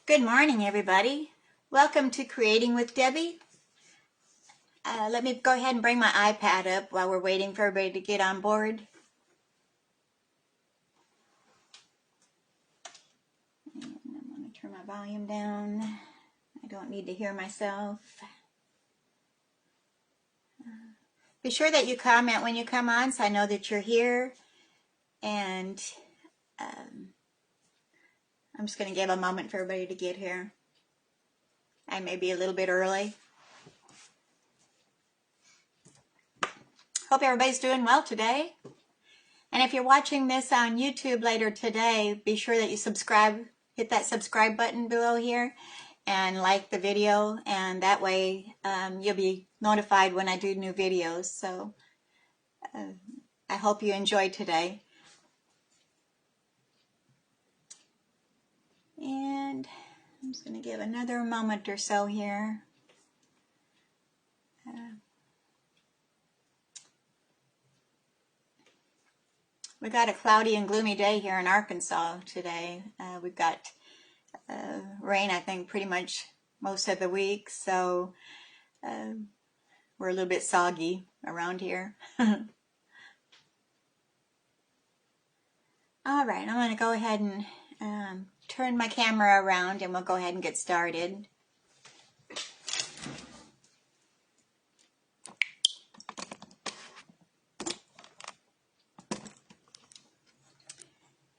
Good morning, everybody. Welcome to Creating with Debbie. Let me go ahead and bring my iPad up while we're waiting for everybody to get on board. And I'm going to turn my volume down. I don't need to hear myself. Be sure that you comment when you come on so I know that you're here. And I'm just going to give a moment for everybody to get here. I may be a little bit early. Hope everybody's doing well today. And if you're watching this on YouTube later today, be sure that you subscribe, hit that subscribe button below here and like the video, and that way you'll be notified when I do new videos. So I hope you enjoyed today. And I'm just going to give another moment or so here. We got a cloudy and gloomy day here in Arkansas today. We've got rain, I think, pretty much most of the week, so we're a little bit soggy around here. All right, I'm going to go ahead and turn my camera around and we'll go ahead and get started.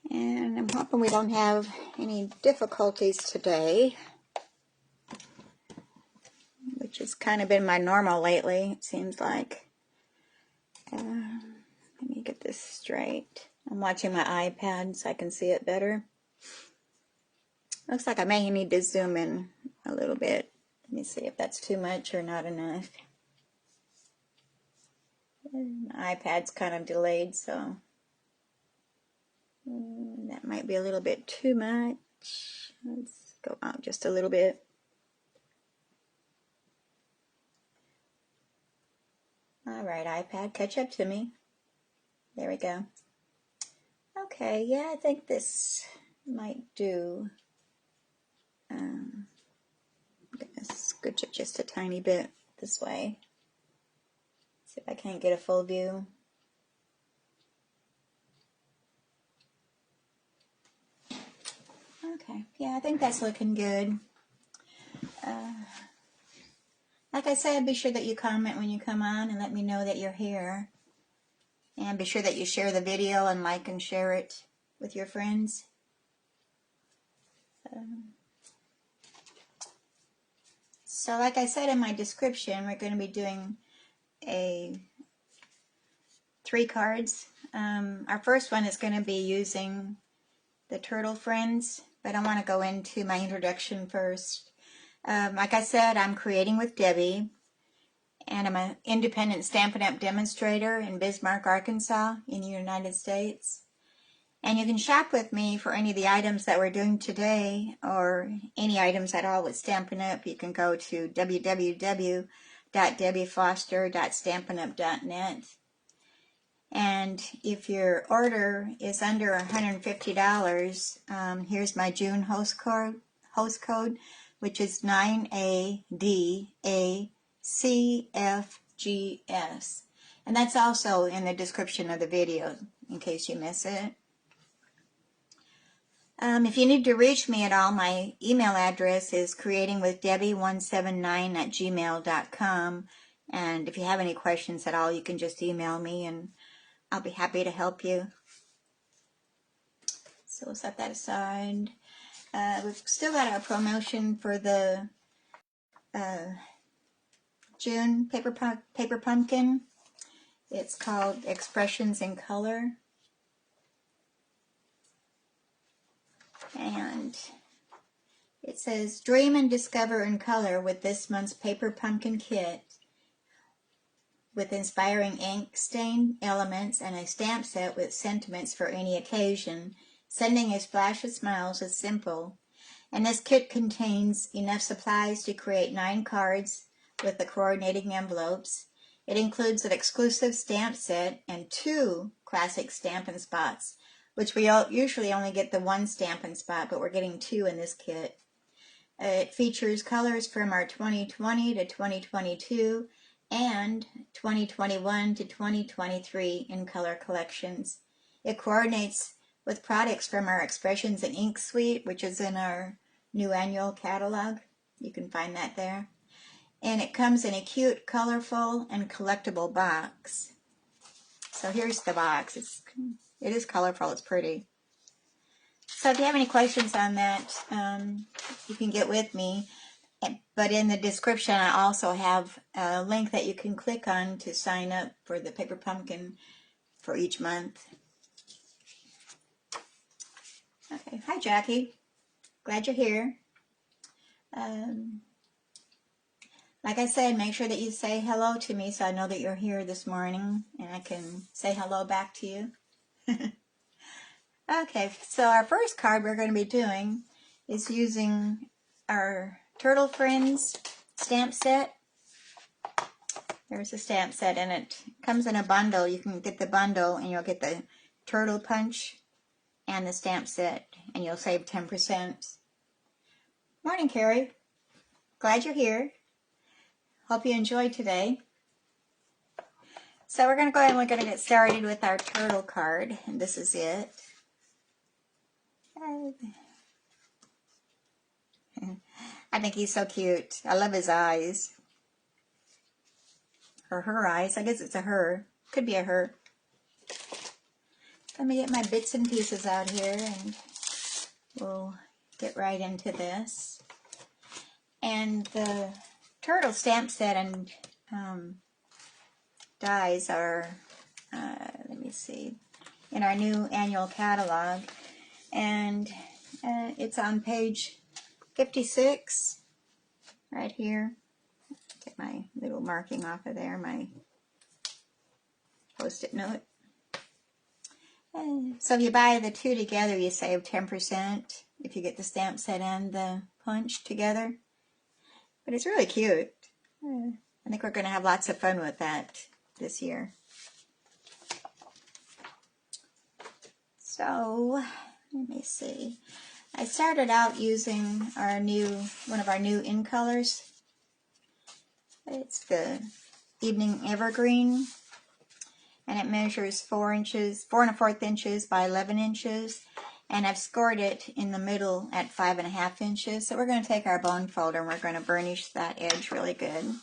And I'm hoping we don't have any difficulties today, which has kind of been my normal lately, it seems like. Let me get this straight. I'm watching my iPad so I can see it better. Looks like I may need to zoom in a little bit. Let me see if that's too much or not enough. My iPad's kind of delayed, so that might be a little bit too much. Let's go out just a little bit. All right, iPad, catch up to me. There we go. Okay, yeah, I think this might do. I'm going to scooch it just a tiny bit this way. See if I can't get a full view. Okay, yeah, I think that's looking good. Like I said, be sure that you comment when you come on and let me know that you're here. And be sure that you share the video and like and share it with your friends. So like I said in my description, we're going to be doing 3 cards. Our first one is going to be using the Turtle Friends, but I want to go into my introduction first. Like I said, I'm creating with Debbie, and I'm an independent Stampin' Up! Demonstrator in Bismarck, Arkansas, in the United States. And you can shop with me for any of the items that we're doing today, or any items at all with Stampin' Up! You can go to www.debbiefoster.stampinup.net. And if your order is under $150, here's my June host code, which is 9ADACFGS. And that's also in the description of the video, in case you miss it. If you need to reach me at all, my email address is creatingwithdebbie179@gmail.com. And if you have any questions at all, you can just email me and I'll be happy to help you. So we'll set that aside. We've still got our promotion for the June paper pumpkin. It's called Expressions in Color. And it says, dream and discover in color with this month's paper pumpkin kit, with inspiring ink stain elements and a stamp set with sentiments for any occasion. Sending a splash of smiles is simple. And this kit contains enough supplies to create 9 cards with the coordinating envelopes. It includes an exclusive stamp set and 2 classic Stampin' Spots, which we usually only get the 1 Stampin' Spot, but we're getting 2 in this kit. It features colors from our 2020 to 2022 and 2021 to 2023 in color collections. It coordinates with products from our Expressions in Ink suite, which is in our new annual catalog. You can find that there. And it comes in a cute, colorful, and collectible box. So here's the box. It is colorful. It's pretty. So if you have any questions on that, you can get with me. But in the description, I also have a link that you can click on to sign up for the paper pumpkin for each month. Okay, hi Jackie. Glad you're here. Like I said, make sure that you say hello to me so I know that you're here this morning and I can say hello back to you. Okay, so our first card we're going to be doing is using our Turtle Friends stamp set. There's a stamp set and it comes in a bundle. You can get the bundle and you'll get the turtle punch and the stamp set and you'll save 10%. Morning, Carrie. Glad you're here. Hope you enjoyed today. So we're going to go ahead and we're going to get started with our turtle card, and this is it. I think he's so cute. I love his eyes. Or her eyes. I guess it's a her. Could be a her. Let me get my bits and pieces out here and we'll get right into this. And the turtle stamp set and dies are, let me see, in our new annual catalog. And it's on page 56, right here. Get my little marking off of there, my post-it note. So if you buy the two together, you save 10% if you get the stamp set and the punch together. But it's really cute. I think we're going to have lots of fun with that this year. So, let me see. I started out using one of our new in colors. It's the Evening Evergreen, and it measures 4 1/4 inches by 11 inches, and I've scored it in the middle at 5 1/2 inches. So we're going to take our bone folder and we're going to burnish that edge really good.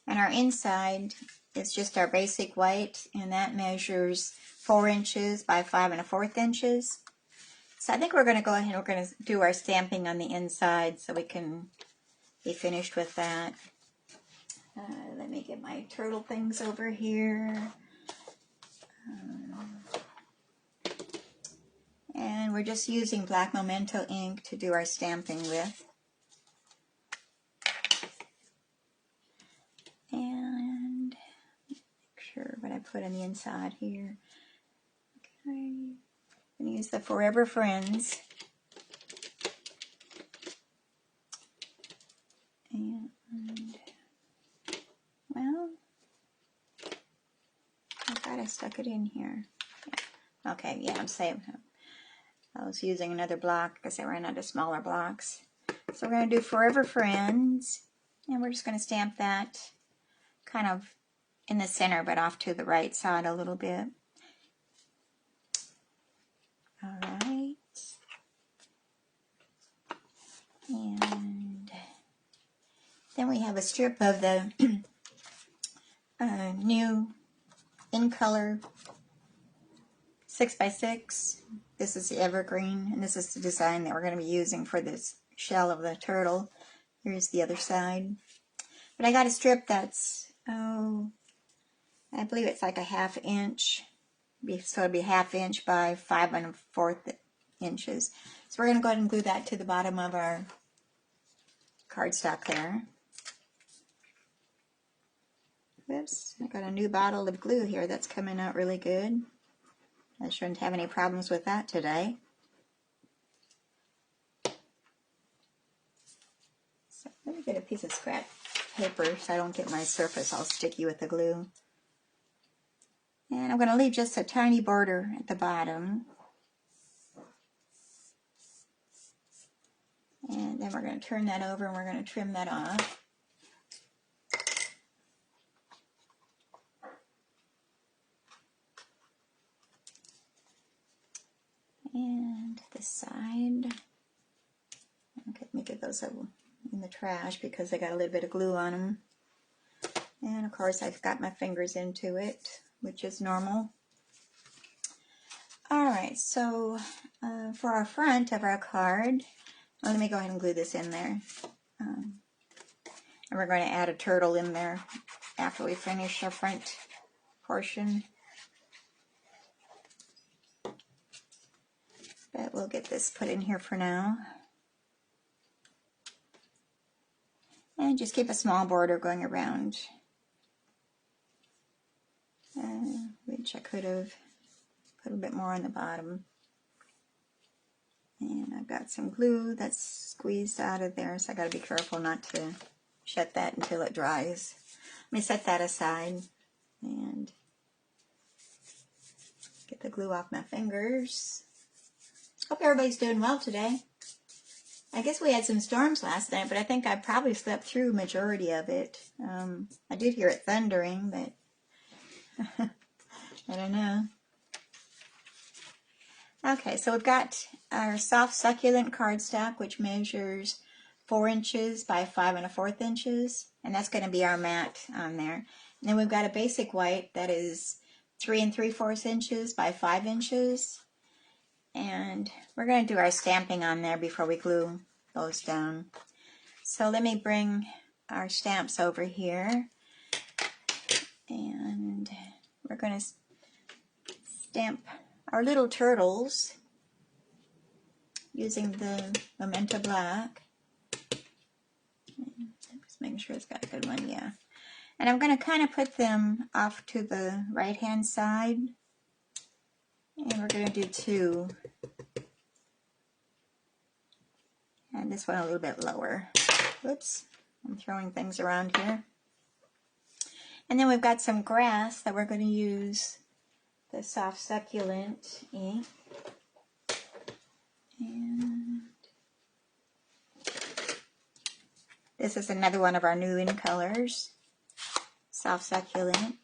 And our inside is just our basic white, and that measures 4 inches by 5 1/4 inches. So I think we're going to go ahead and we're going to do our stamping on the inside so we can be finished with that. Let me get my turtle things over here. And we're just using black Memento ink to do our stamping with. And make sure what I put on the inside here. Okay, I'm going to use the Forever Friends. And, well, I thought I stuck it in here. Yeah. Okay, yeah, I'm saving. I was using another block because I ran out of smaller blocks. So we're going to do Forever Friends, and we're just going to stamp that kind of in the center, but off to the right side a little bit. All right. And then we have a strip of the new in color 6x6. This is the evergreen, and this is the design that we're going to be using for this shell of the turtle. Here's the other side. But I got a strip that's, I believe it's like a 1/2 inch. So it'll be 1/2 inch by 5 1/4 inches. So we're going to go ahead and glue that to the bottom of our cardstock there. Whoops, I got a new bottle of glue here that's coming out really good. I shouldn't have any problems with that today. So let me get a piece of scrap paper so I don't get my surface all sticky with the glue. And I'm going to leave just a tiny border at the bottom. And then we're going to turn that over and we're going to trim that off. And this side, okay, let me get those in the trash because they got a little bit of glue on them. And of course I've got my fingers into it, which is normal. Alright, so for our front of our card, let me go ahead and glue this in there. And we're going to add a turtle in there after we finish our front portion. But we'll get this put in here for now. And just keep a small border going around. Which I could have put a bit more on the bottom. And I've got some glue that's squeezed out of there, so I got to be careful not to shut that until it dries. Let me set that aside and get the glue off my fingers. Hope everybody's doing well today. I guess we had some storms last night, but I think I probably slept through the majority of it. I did hear it thundering, but I don't know. Okay, so we've got our soft succulent cardstock, which measures 4 inches by 5 1/4 inches, and that's going to be our mat on there. And then we've got a basic white that is 3 3/4 inches by 5 inches. And we're going to do our stamping on there before we glue those down. So let me bring our stamps over here. And we're going to stamp our little turtles using the Magenta Black. Just making sure it's got a good one, yeah. And I'm going to kind of put them off to the right-hand side. And we're going to do 2. And this one a little bit lower. Whoops, I'm throwing things around here. And then we've got some grass that we're going to use the soft succulent ink. And this is another one of our new in colors, soft succulent.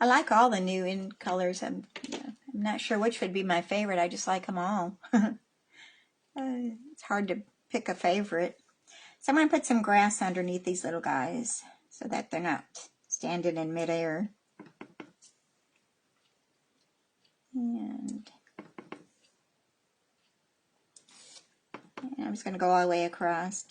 I like all the new in colors. I'm not sure which would be my favorite. I just like them all. It's hard to pick a favorite. So I'm going to put some grass underneath these little guys so that they're not standing in midair. And I'm just going to go all the way across.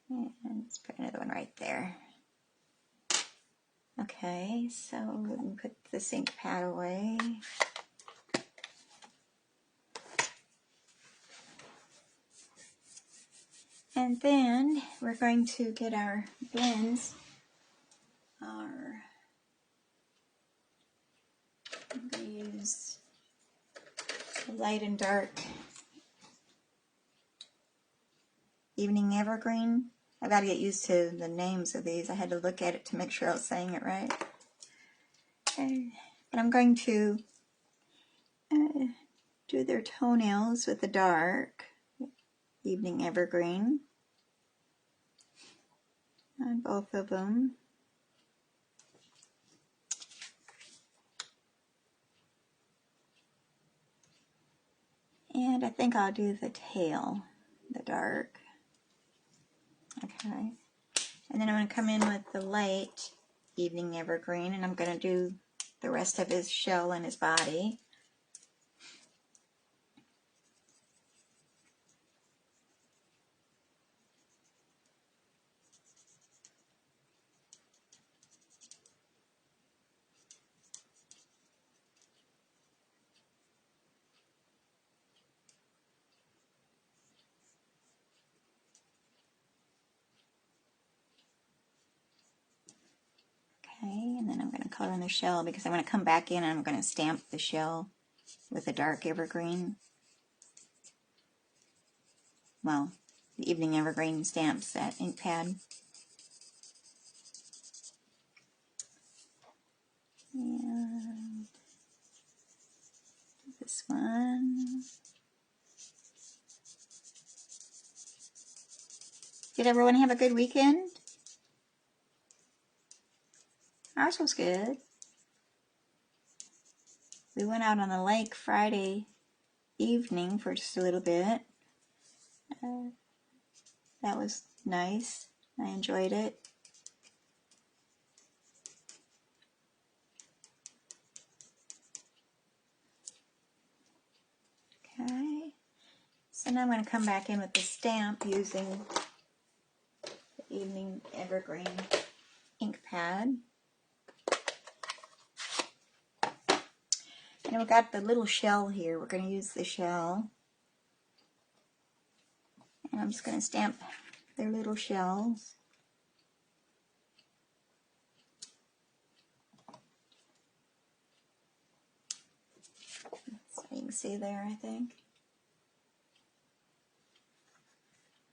And let's put another one right there. Okay, so we can put this ink pad away. And then we're going to get our blends, I'm going to use light and dark Evening Evergreen. I've got to get used to the names of these. I had to look at it to make sure I was saying it right. Okay. But I'm going to do their toenails with the dark Evening Evergreen on both of them. And I think I'll do the tail, the dark. Okay. And then I'm going to come in with the light Evening Evergreen, and I'm going to do the rest of his shell and his body. Okay, and then I'm going to color in the shell because I'm going to come back in and I'm going to stamp the shell with a dark evergreen. Well, the Evening Evergreen stamps that ink pad. And this one. Did everyone have a good weekend? Ours was good. We went out on the lake Friday evening for just a little bit. That was nice. I enjoyed it. Okay. So now I'm going to come back in with the stamp using the Evening Evergreen ink pad. And we've got the little shell here. We're going to use the shell. And I'm just going to stamp their little shells. So you can see there, I think.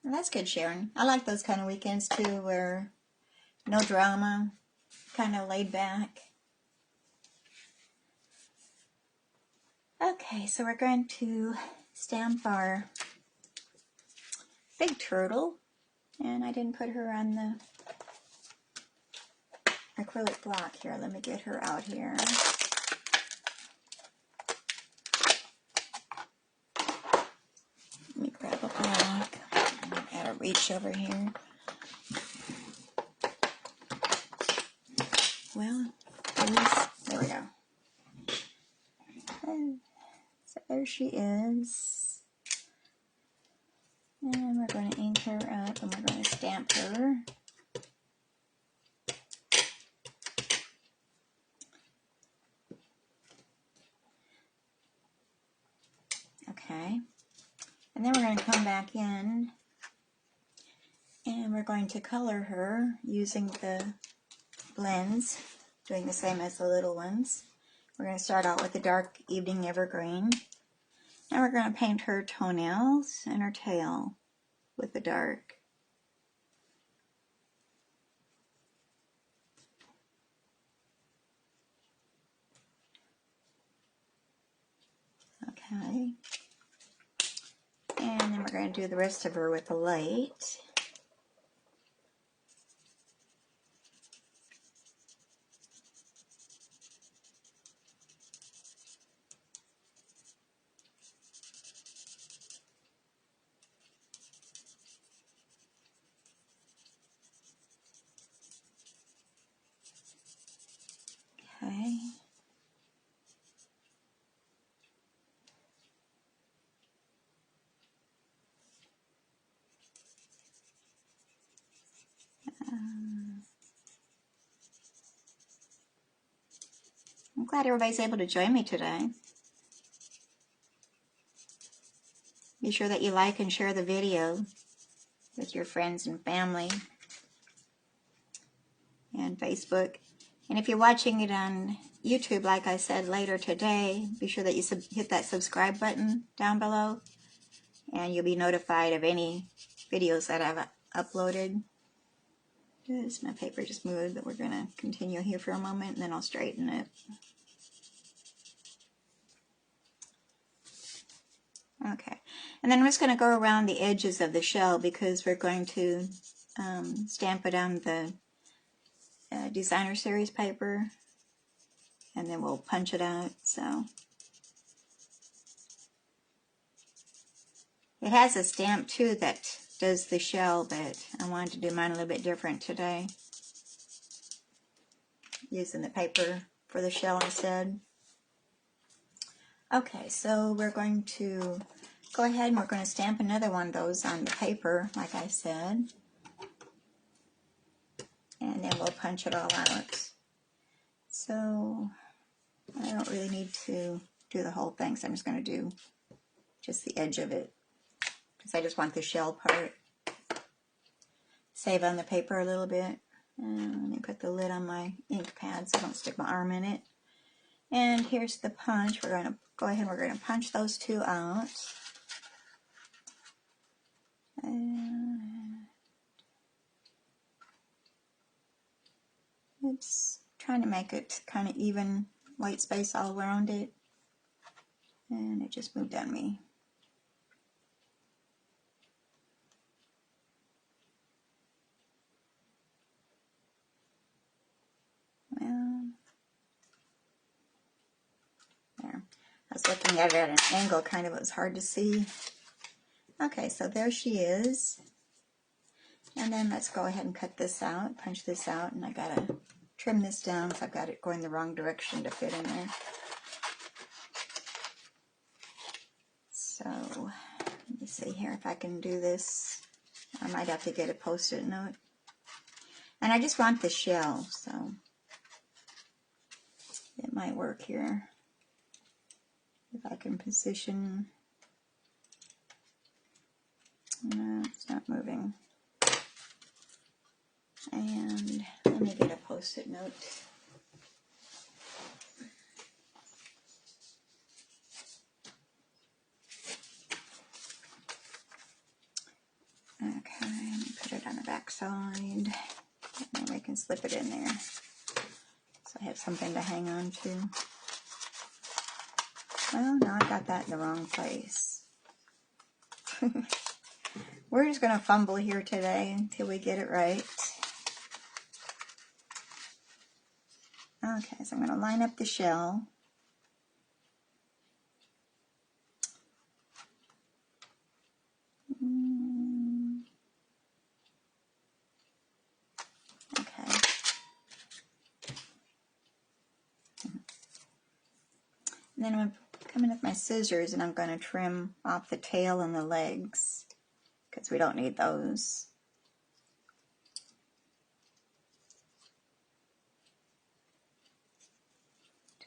And that's good, Sharon. I like those kind of weekends too, where no drama, kind of laid back. Okay, so we're going to stamp our big turtle. And I didn't put her on the acrylic block here. Let me get her out here. Let me grab a block. Out of reach over here. Well, there we go. So there she is. And we're going to ink her up and we're going to stamp her. Okay. And then we're going to come back in and we're going to color her using the blends, doing the same as the little ones. We're going to start out with the dark Evening Evergreen. And we're going to paint her toenails and her tail with the dark. Okay. And then we're going to do the rest of her with the light. Okay. I'm glad everybody's able to join me today. Be sure that you like and share the video with your friends and family and Facebook. And if you're watching it on YouTube, like I said later today, be sure that you hit that subscribe button down below and you'll be notified of any videos that I've uploaded. My paper just moved, but we're going to continue here for a moment and then I'll straighten it. Okay, and then I'm just going to go around the edges of the shell because we're going to stamp it on the designer series paper and then we'll punch it out. So it has a stamp too that does the shell, but I wanted to do mine a little bit different today, using the paper for the shell instead. Okay, so we're going to go ahead and we're going to stamp another one of those on the paper, like I said. And then we'll punch it all out. So I don't really need to do the whole thing, so I'm just going to do just the edge of it, because I just want the shell part. Save on the paper a little bit. And let me put the lid on my ink pad so I don't stick my arm in it. And here's the punch. We're going to go ahead and we're going to punch those two out. And it's trying to make it kind of even white space all around it. And it just moved on me. Well, there. I was looking at it at an angle, kind of, it was hard to see. Okay, so there she is. And then let's go ahead and cut this out, punch this out, and I gotta trim this down because I've got it going the wrong direction to fit in there. So, let me see here if I can do this. I might have to get a Post-it note. And I just want the shell, so it might work here. If I can position. No, it's not moving. And let me get a Post-it note. Okay, let me put it on the back side. And I can slip it in there. So I have something to hang on to. Well, now I got that in the wrong place. We're just going to fumble here today until we get it right. Okay, so I'm going to line up the shell. Okay. And then I'm going to come in with my scissors and I'm going to trim off the tail and the legs because we don't need those.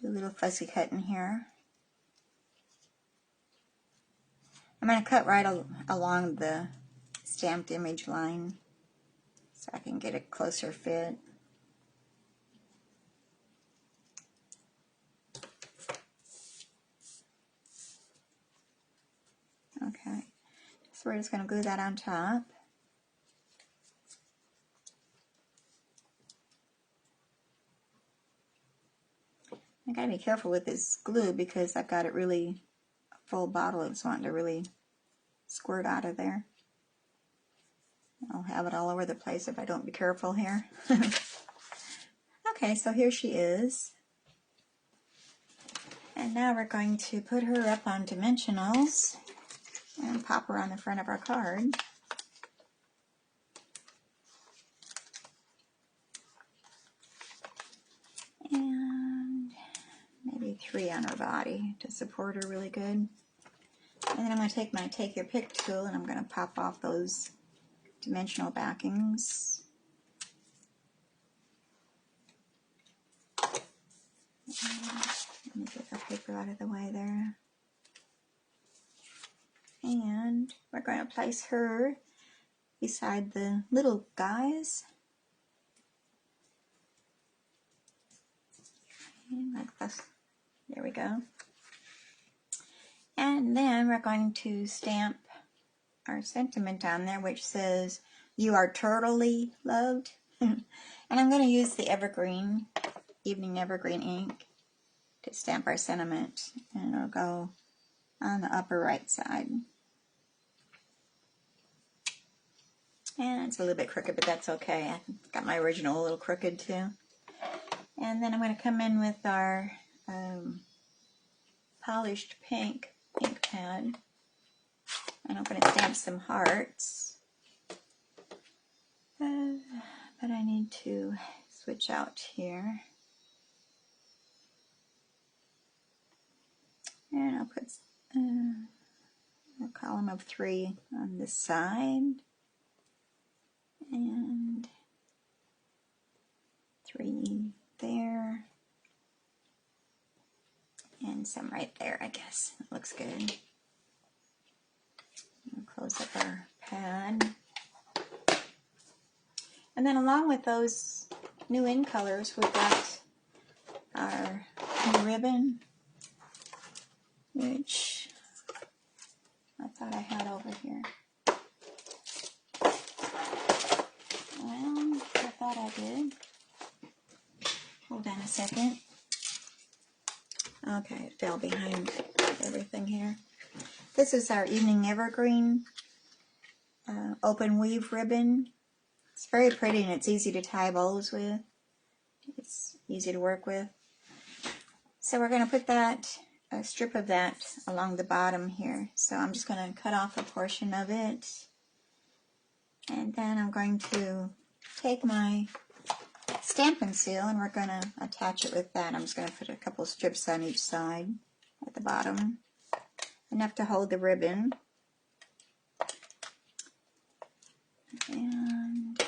Do a little fussy cut in here. I'm going to cut right along the stamped image line so I can get a closer fit. Okay, so we're just going to glue that on top. I got to be careful with this glue because I've got it really full bottle. It's wanting to really squirt out of there. I'll have it all over the place if I don't be careful here. Okay, so here she is. And now we're going to put her up on dimensionals and pop her on the front of our card. And maybe 3 on her body to support her really good. And then I'm going to take my Take Your Pick tool and I'm going to pop off those dimensional backings. Let me get our paper out of the way there. And we're going to place her beside the little guys. And like this. There we go. And then we're going to stamp our sentiment on there, which says, "You are totally loved." And I'm going to use the Evergreen, Evening Evergreen ink to stamp our sentiment. And it'll go on the upper right side. And it's a little bit crooked, but that's okay. I got my original a little crooked too. And then I'm going to come in with our polished pink ink pad. And I'm going to stamp some hearts. But I need to switch out here. And I'll put a column of 3 on this side. And 3 there. And some right there, I guess. That looks good. We'll close up our pad. And then along with those new in colors, we've got our new ribbon, which I thought I had over here. Well, I thought I did. Hold on a second. Okay, it fell behind everything here. This is our Evening Evergreen open weave ribbon. It's very pretty and it's easy to tie bows with. It's easy to work with. So we're going to put that, a strip of that along the bottom here. So I'm just going to cut off a portion of it. And then I'm going to take my Stampin' Seal and we're going to attach it with that. I'm just going to put a couple strips on each side at the bottom. Enough to hold the ribbon. And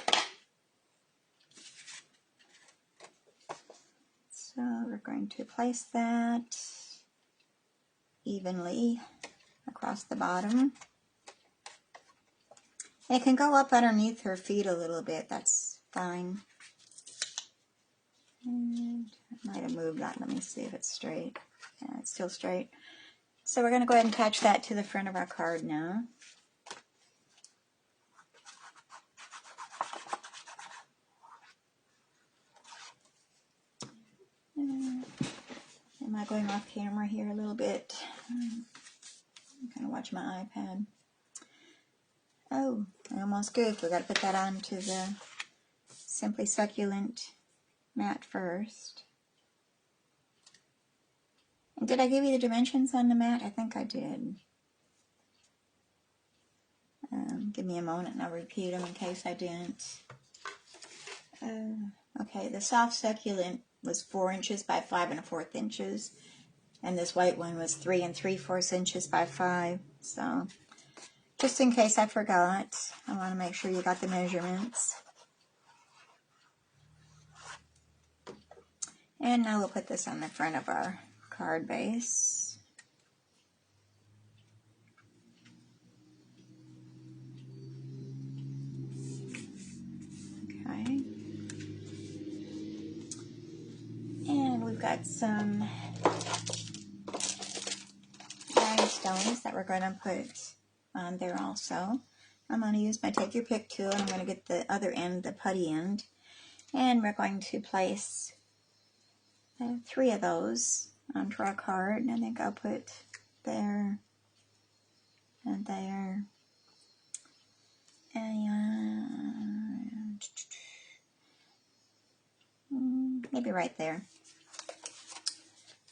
so we're going to place that evenly across the bottom. It can go up underneath her feet a little bit, that's fine. And I might have moved that, let me see if it's straight. Yeah, it's still straight. So we're going to go ahead and attach that to the front of our card now. Am I going off camera here a little bit? I'm going to watch my iPad. Oh, almost good. We've got to put that onto the Simply Succulent mat first. And did I give you the dimensions on the mat? I think I did. Give me a moment and I'll repeat them in case I didn't. Okay, the soft succulent was 4 inches by 5 1/4 inches. And this white one was 3 3/4 inches by 5. So, just in case I forgot, I want to make sure you got the measurements. And now we'll put this on the front of our card base. Okay. And we've got some rhinestones that we're going to put on there also. I'm going to use my Take Your Pick tool and I'm going to get the other end, the putty end. And we're going to place 3 of those onto our card. I think I'll put there and there. And maybe right there.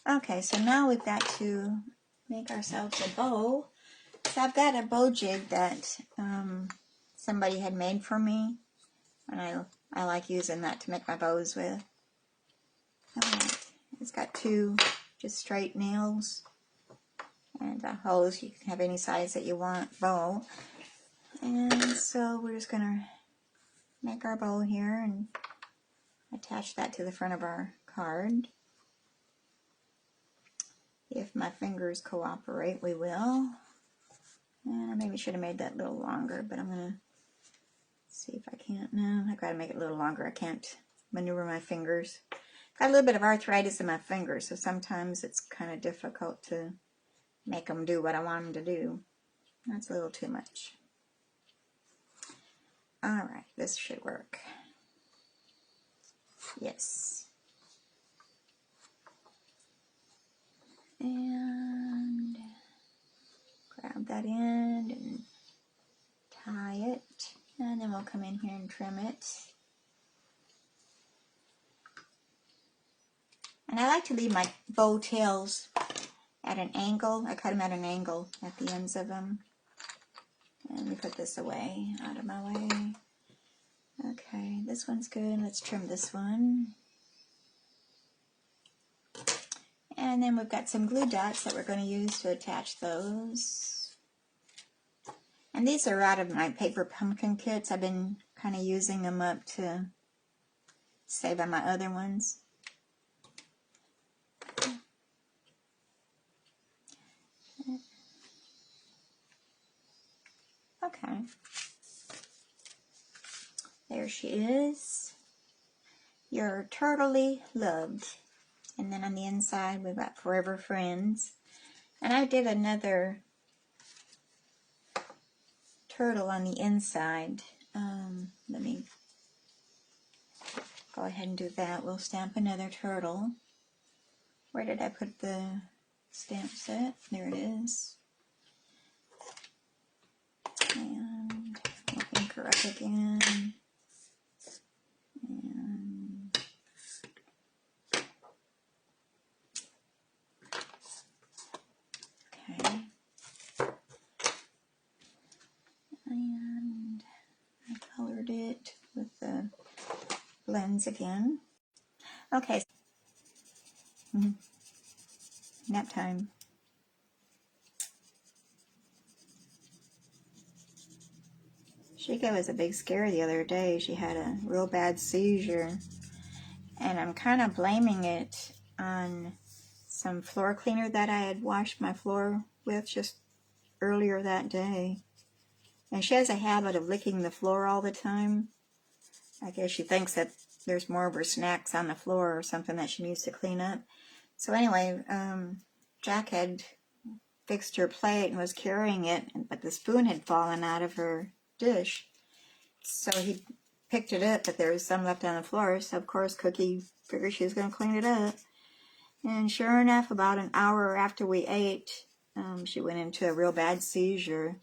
Okay, so now we've got to make ourselves a bow. So I've got a bow jig that somebody had made for me, and I like using that to make my bows with. It's got 2 just straight nails and a hose. You can have any size that you want bow. And so we're just going to make our bow here and attach that to the front of our card. If my fingers cooperate, we will. And I maybe should have made that a little longer, but I'm going to see if I can't. No, I've got to make it a little longer. I can't maneuver my fingers. Got a little bit of arthritis in my fingers, so sometimes it's kind of difficult to make them do what I want them to do. That's a little too much. Alright, this should work. Yes. And grab that end and tie it. And then we'll come in here and trim it. And I like to leave my bow tails at an angle. I cut them at an angle at the ends of them. And we put this away, out of my way. Okay, this one's good. Let's trim this one. And then we've got some glue dots that we're going to use to attach those. And these are out of my paper pumpkin kits. I've been kind of using them up to save on my other ones. Okay. There she is. You're turtly loved. And then on the inside we've got Forever Friends. And I did another turtle on the inside. Let me go ahead and do that. We'll stamp another turtle. Where did I put the stamp set? There it is. And we'll ink her up again. And okay. And I colored it with the blends again. Okay. Nap time. Shika was a big scare the other day. She had a real bad seizure. And I'm kind of blaming it on some floor cleaner that I had washed my floor with just earlier that day. And she has a habit of licking the floor all the time. I guess she thinks that there's more of her snacks on the floor or something that she needs to clean up. So anyway, Jack had fixed her plate and was carrying it, but the spoon had fallen out of her dish. So he picked it up, but there was some left on the floor. So of course Cookie figured she was going to clean it up. And sure enough, about an hour after we ate, she went into a real bad seizure.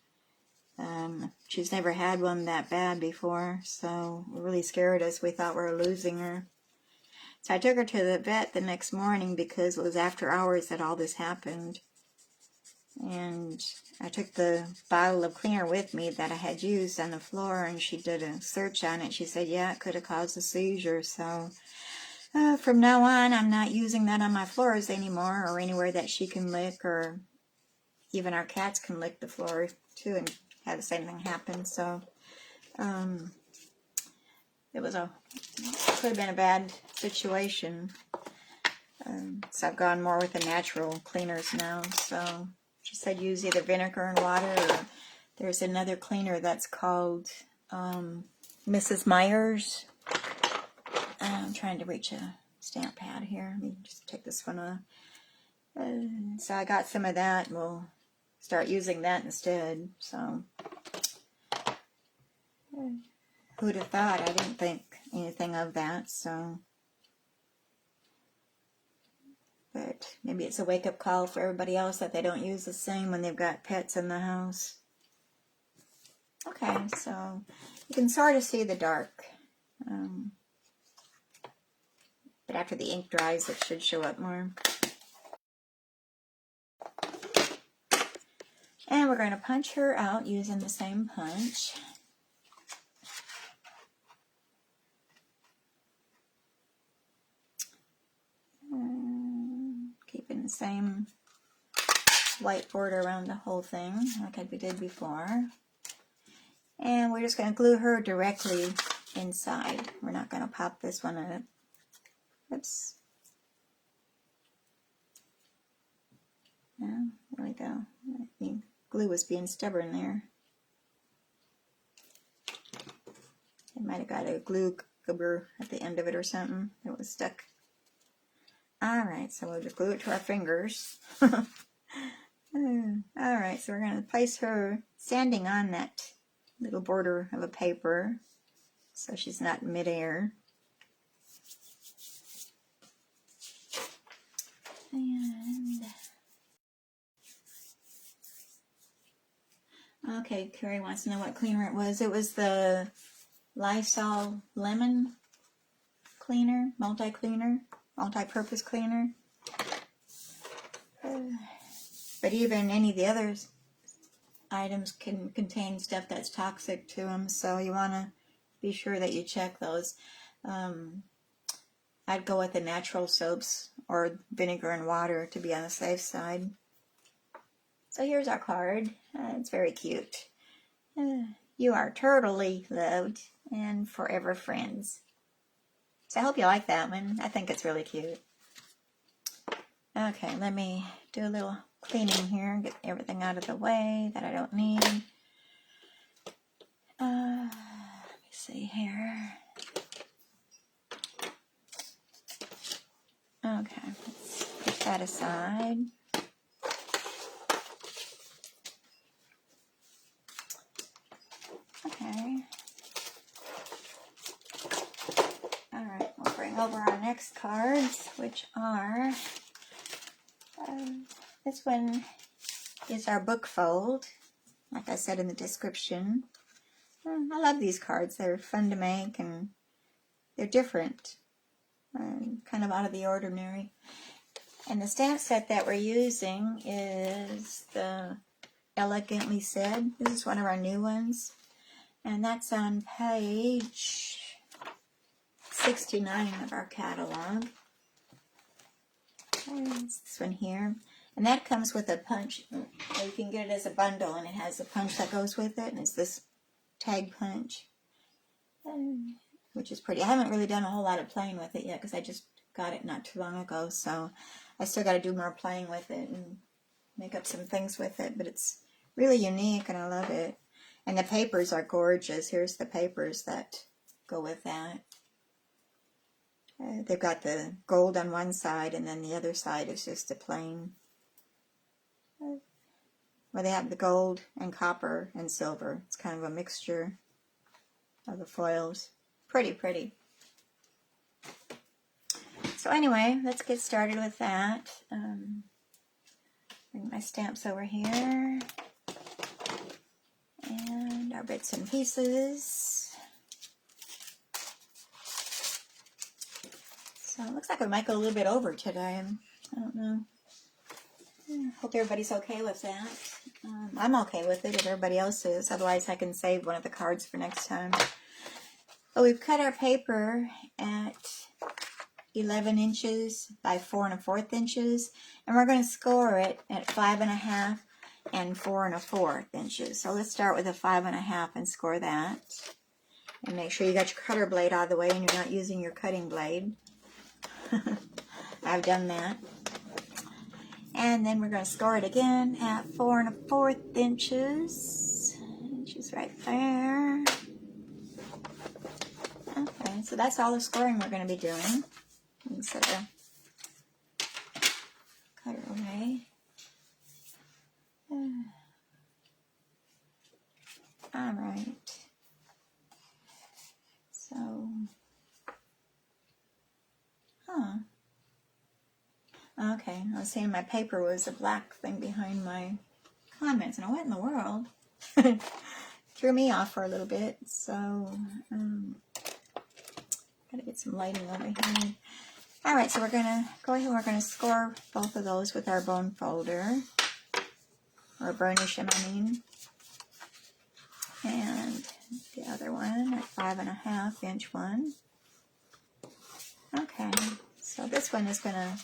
She's never had one that bad before, so it really scared us. We thought we were losing her. So I took her to the vet the next morning because it was after hours that all this happened. And I took the bottle of cleaner with me that I had used on the floor, and she did a search on it. She said, yeah, it could have caused a seizure. So from now on, I'm not using that on my floors anymore, or anywhere that she can lick, or even our cats can lick the floor too and have the same thing happen. So it could have been a bad situation. So I've gone more with the natural cleaners now. So she said use either vinegar and water, or there's another cleaner that's called Mrs. Myers. I'm trying to reach a stamp pad here. Let me just take this one off. So I got some of that, and we'll start using that instead. So who'd have thought? I didn't think anything of that. So, but maybe it's a wake-up call for everybody else that they don't use the same when they've got pets in the house. Okay, so you can sort of see the dark. But after the ink dries, it should show up more. And we're going to punch her out using the same punch. Keeping the same white border around the whole thing, like we did before. And we're just going to glue her directly inside. We're not going to pop this one up. Oops. No, there we go. The glue was being stubborn there. It might have got a glue gubber at the end of it or something. It was stuck. Alright, so we'll just glue it to our fingers. Alright, so we're going to place her standing on that little border of a paper so she's not in midair. And okay, Carrie wants to know what cleaner it was. It was the Lysol Lemon cleaner, multi-purpose cleaner. But even any of the other items can contain stuff that's toxic to them, so you want to be sure that you check those. I'd go with the natural soaps or vinegar and water to be on the safe side. So here's our card. It's very cute. You are totally loved and forever friends. So I hope you like that one. I think it's really cute. Okay, let me do a little cleaning here, get everything out of the way that I don't need. Let me see here. Okay, let's put that aside. Okay. Alright, we'll bring over our next cards, which are This one is our book fold, like I said in the description. I love these cards. They're fun to make and they're different, kind of out of the ordinary. And the stamp set that we're using is the Elegantly Said. This is one of our new ones. And that's on page 69 of our catalog. It's this one here. And that comes with a punch. You can get it as a bundle, and it has a punch that goes with it. And it's this tag punch, which is pretty. I haven't really done a whole lot of playing with it yet because I just got it not too long ago. So I still got to do more playing with it and make up some things with it. But it's really unique, and I love it. And the papers are gorgeous. Here's the papers that go with that. They've got the gold on one side, and then the other side is just a plain, where they have the gold and copper and silver. It's kind of a mixture of the foils. Pretty, pretty. So anyway, let's get started with that. Bring my stamps over here. And our bits and pieces. So it looks like we might go a little bit over today. I don't know. Hope everybody's okay with that. I'm okay with it if everybody else is. Otherwise, I can save one of the cards for next time. But we've cut our paper at 11 inches by 4 1/4 inches. And we're going to score it at 5 1/2 and 4 1/4 inches. So let's start with a 5 1/2 and score that. And make sure you got your cutter blade out of the way and you're not using your cutting blade. I've done that. And then we're going to score it again at 4 1/4 inches. Inches right there. Okay, so that's all the scoring we're going to be doing. Set the cutter away. All right. So, okay, I was saying my paper was a black thing behind my comments, and what in the world? Threw me off for a little bit, so gotta get some lighting over here. All right, so we're gonna go ahead and we're gonna score both of those with our bone folder, or burnish them, I mean. And the other one at 5 1/2 inch one. Okay, so this one is I'm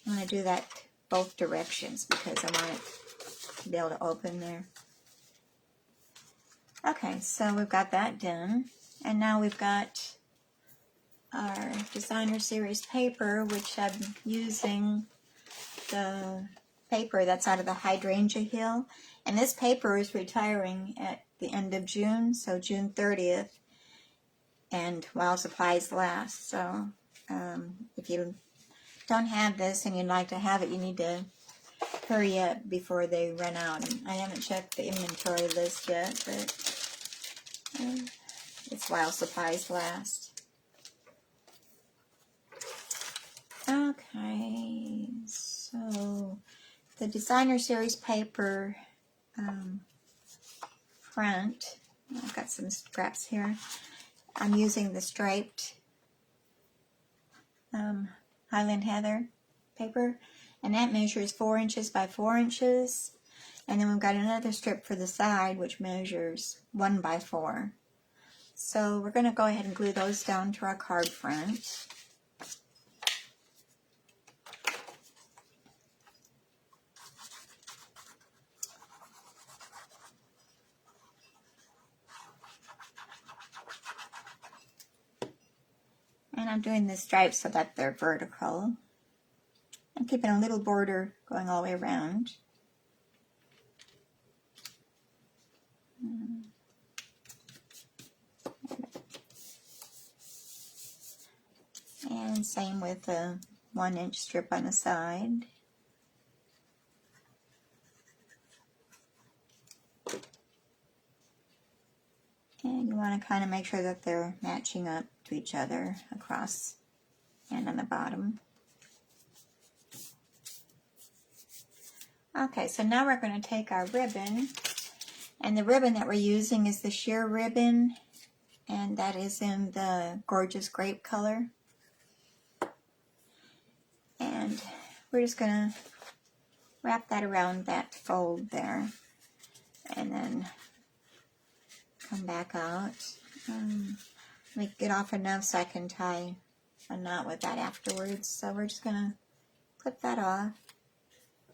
gonna do that both directions because I want it to be able to open there. Okay, so we've got that done, and now we've got our designer series paper, which I'm using the paper that's out of the Hydrangea Hill, and this paper is retiring at the end of June, so June 30th, and while supplies last. So if you don't have this and you'd like to have it, you need to hurry up before they run out. And I haven't checked the inventory list yet, but it's while supplies last. Okay, so the designer series paper front, I've got some scraps here. I'm using the striped Highland Heather paper, and that measures 4 inches by 4 inches. And then we've got another strip for the side, which measures 1 by 4. So we're going to go ahead and glue those down to our card front. And I'm doing the stripes so that they're vertical. I'm keeping a little border going all the way around. And same with the 1 inch strip on the side. And you want to kind of make sure that they're matching up to each other across and on the bottom. Okay, so now we're going to take our ribbon, and the ribbon that we're using is the sheer ribbon, and that is in the Gorgeous Grape color. And we're just going to wrap that around that fold there, and then come back out. Let me get off enough so I can tie a knot with that afterwards. So we're just going to clip that off.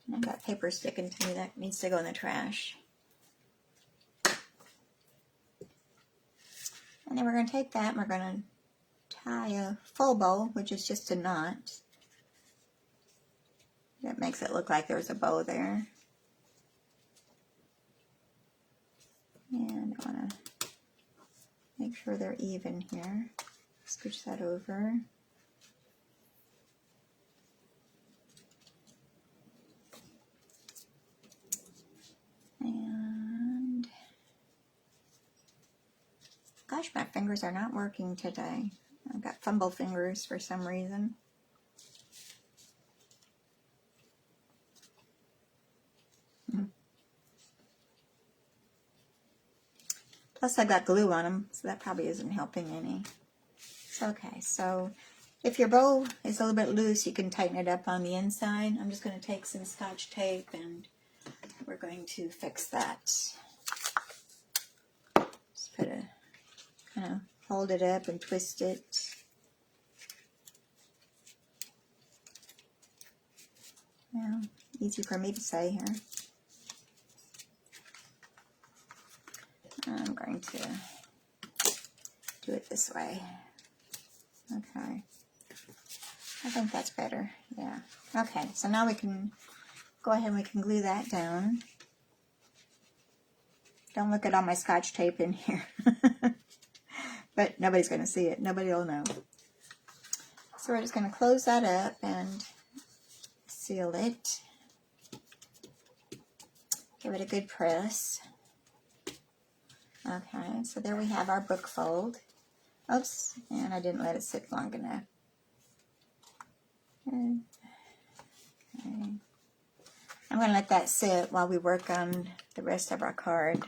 And I've got paper sticking to me that needs to go in the trash. And then we're going to take that and we're going to tie a full bow, which is just a knot. That makes it look like there's a bow there. And I want to make sure they're even here. Scooch that over. And gosh, my fingers are not working today. I've got fumble fingers for some reason. Plus I've got glue on them, so that probably isn't helping any. Okay, so if your bow is a little bit loose, you can tighten it up on the inside. I'm just going to take some Scotch tape and we're going to fix that. Just put a, kind of hold it up and twist it. Well, easy for me to say here. I'm going to do it this way. Okay. I think that's better. Yeah. Okay, so now we can go ahead and we can glue that down. Don't look at all my Scotch tape in here. But nobody's going to see it. Nobody will know. So we're just going to close that up and seal it. Give it a good press. Okay, so there we have our book fold. Oops, and I didn't let it sit long enough. Okay. I'm going to let that sit while we work on the rest of our card.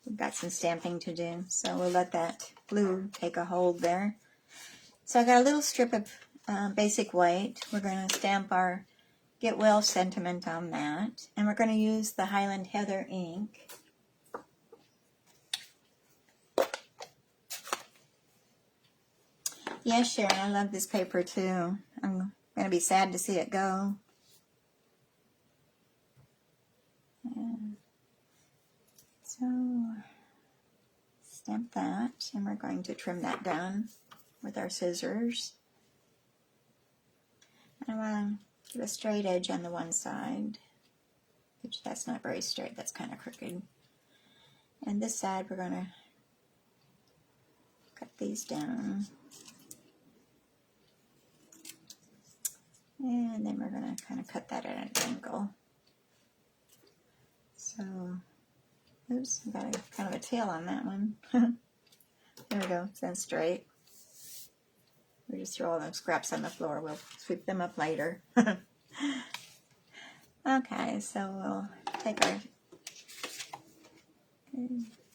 We've got some stamping to do, so we'll let that glue take a hold there. So I got a little strip of basic white. We're going to stamp our Get Well sentiment on that, and we're going to use the Highland Heather ink. Yes, Sharon, I love this paper too. I'm going to be sad to see it go. So, stamp that, and we're going to trim that down with our scissors. And I want to give a straight edge on the one side, which that's not very straight, that's kind of crooked. And this side we're going to cut these down. And then we're going to kind of cut that at an angle. So, oops, I got kind of a tail on that one. There we go, it's straight. We just throw all those scraps on the floor. We'll sweep them up later. Okay, so we'll take our,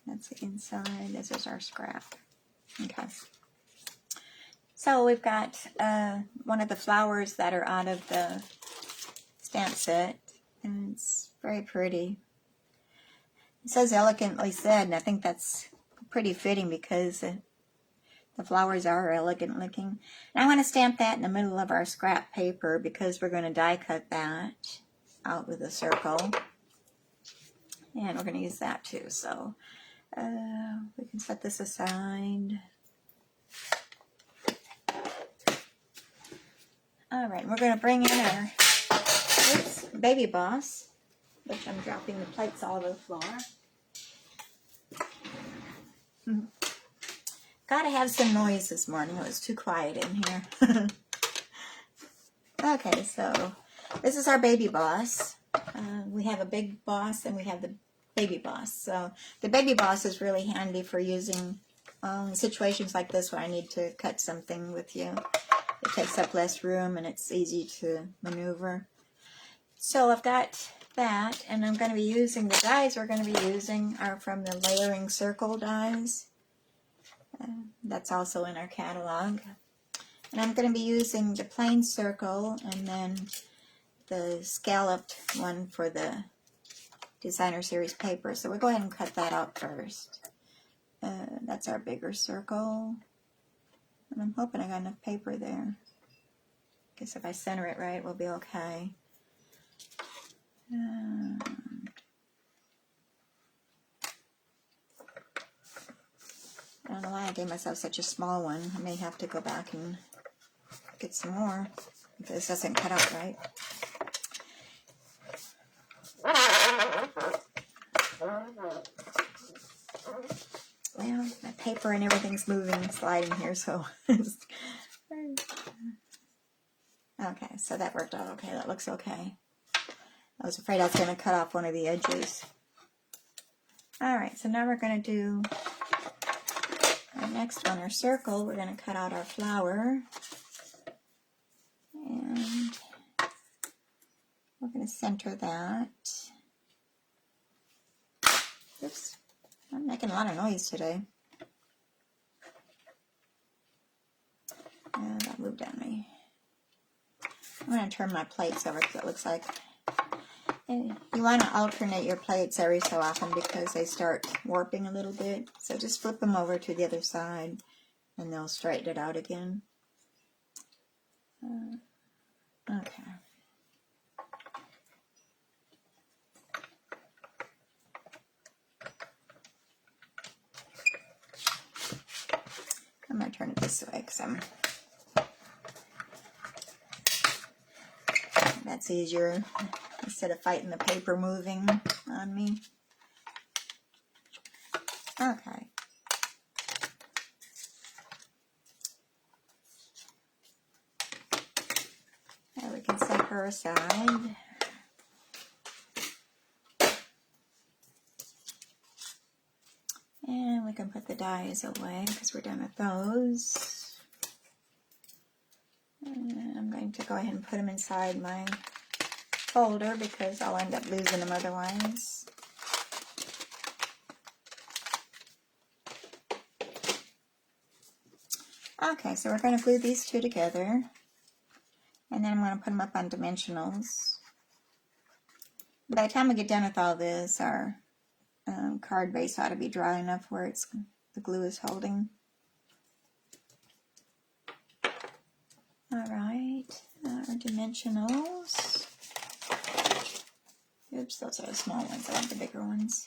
that's the inside, this is our scrap. Okay. So we've got one of the flowers that are out of the stamp set, and it's very pretty. It says elegantly said, and I think that's pretty fitting because the flowers are elegant looking. And I want to stamp that in the middle of our scrap paper because we're going to die cut that out with a circle. And we're going to use that too. So we can set this aside. All right, we're going to bring in our Baby Boss, which I'm dropping the plates all over the floor. Gotta have some noise this morning. It was too quiet in here. Okay, so this is our Baby Boss. We have a Big Boss and we have the Baby Boss. So the Baby Boss is really handy for using in situations like this where I need to cut something with you. It takes up less room and it's easy to maneuver. So I've got that, and I'm going to be using the dies we're going to be using are from the Layering Circle dies. That's also in our catalog. And I'm going to be using the plain circle and then the scalloped one for the designer series paper. So we'll go ahead and cut that out first. That's our bigger circle. And I'm hoping I got enough paper there. Guess if I center it right, we'll be okay. I don't know why I gave myself such a small one. I may have to go back and get some more if this doesn't cut out right. Well, my paper and everything's moving and sliding here, so... Okay, so that worked out okay. That looks okay. I was afraid I was going to cut off one of the edges. Alright, so now we're going to do our next one, our circle. We're going to cut out our flower. And we're going to center that. Oops, I'm making a lot of noise today. That moved on me. I'm going to turn my plates over because it looks like you want to alternate your plates every so often because they start warping a little bit. So just flip them over to the other side and they'll straighten it out again. Okay. I'm going to turn it this way because that's easier instead of fighting the paper moving on me. Okay. Now we can set her aside. And we can put the dies away because we're done with those. And I'm going to go ahead and put them inside my folder because I'll end up losing them otherwise. Okay, so we're going to glue these two together. And then I'm going to put them up on dimensionals. By the time we get done with all this, our card base ought to be dry enough where the glue is holding. Alright, our dimensionals. Oops, those are the small ones. I want the bigger ones.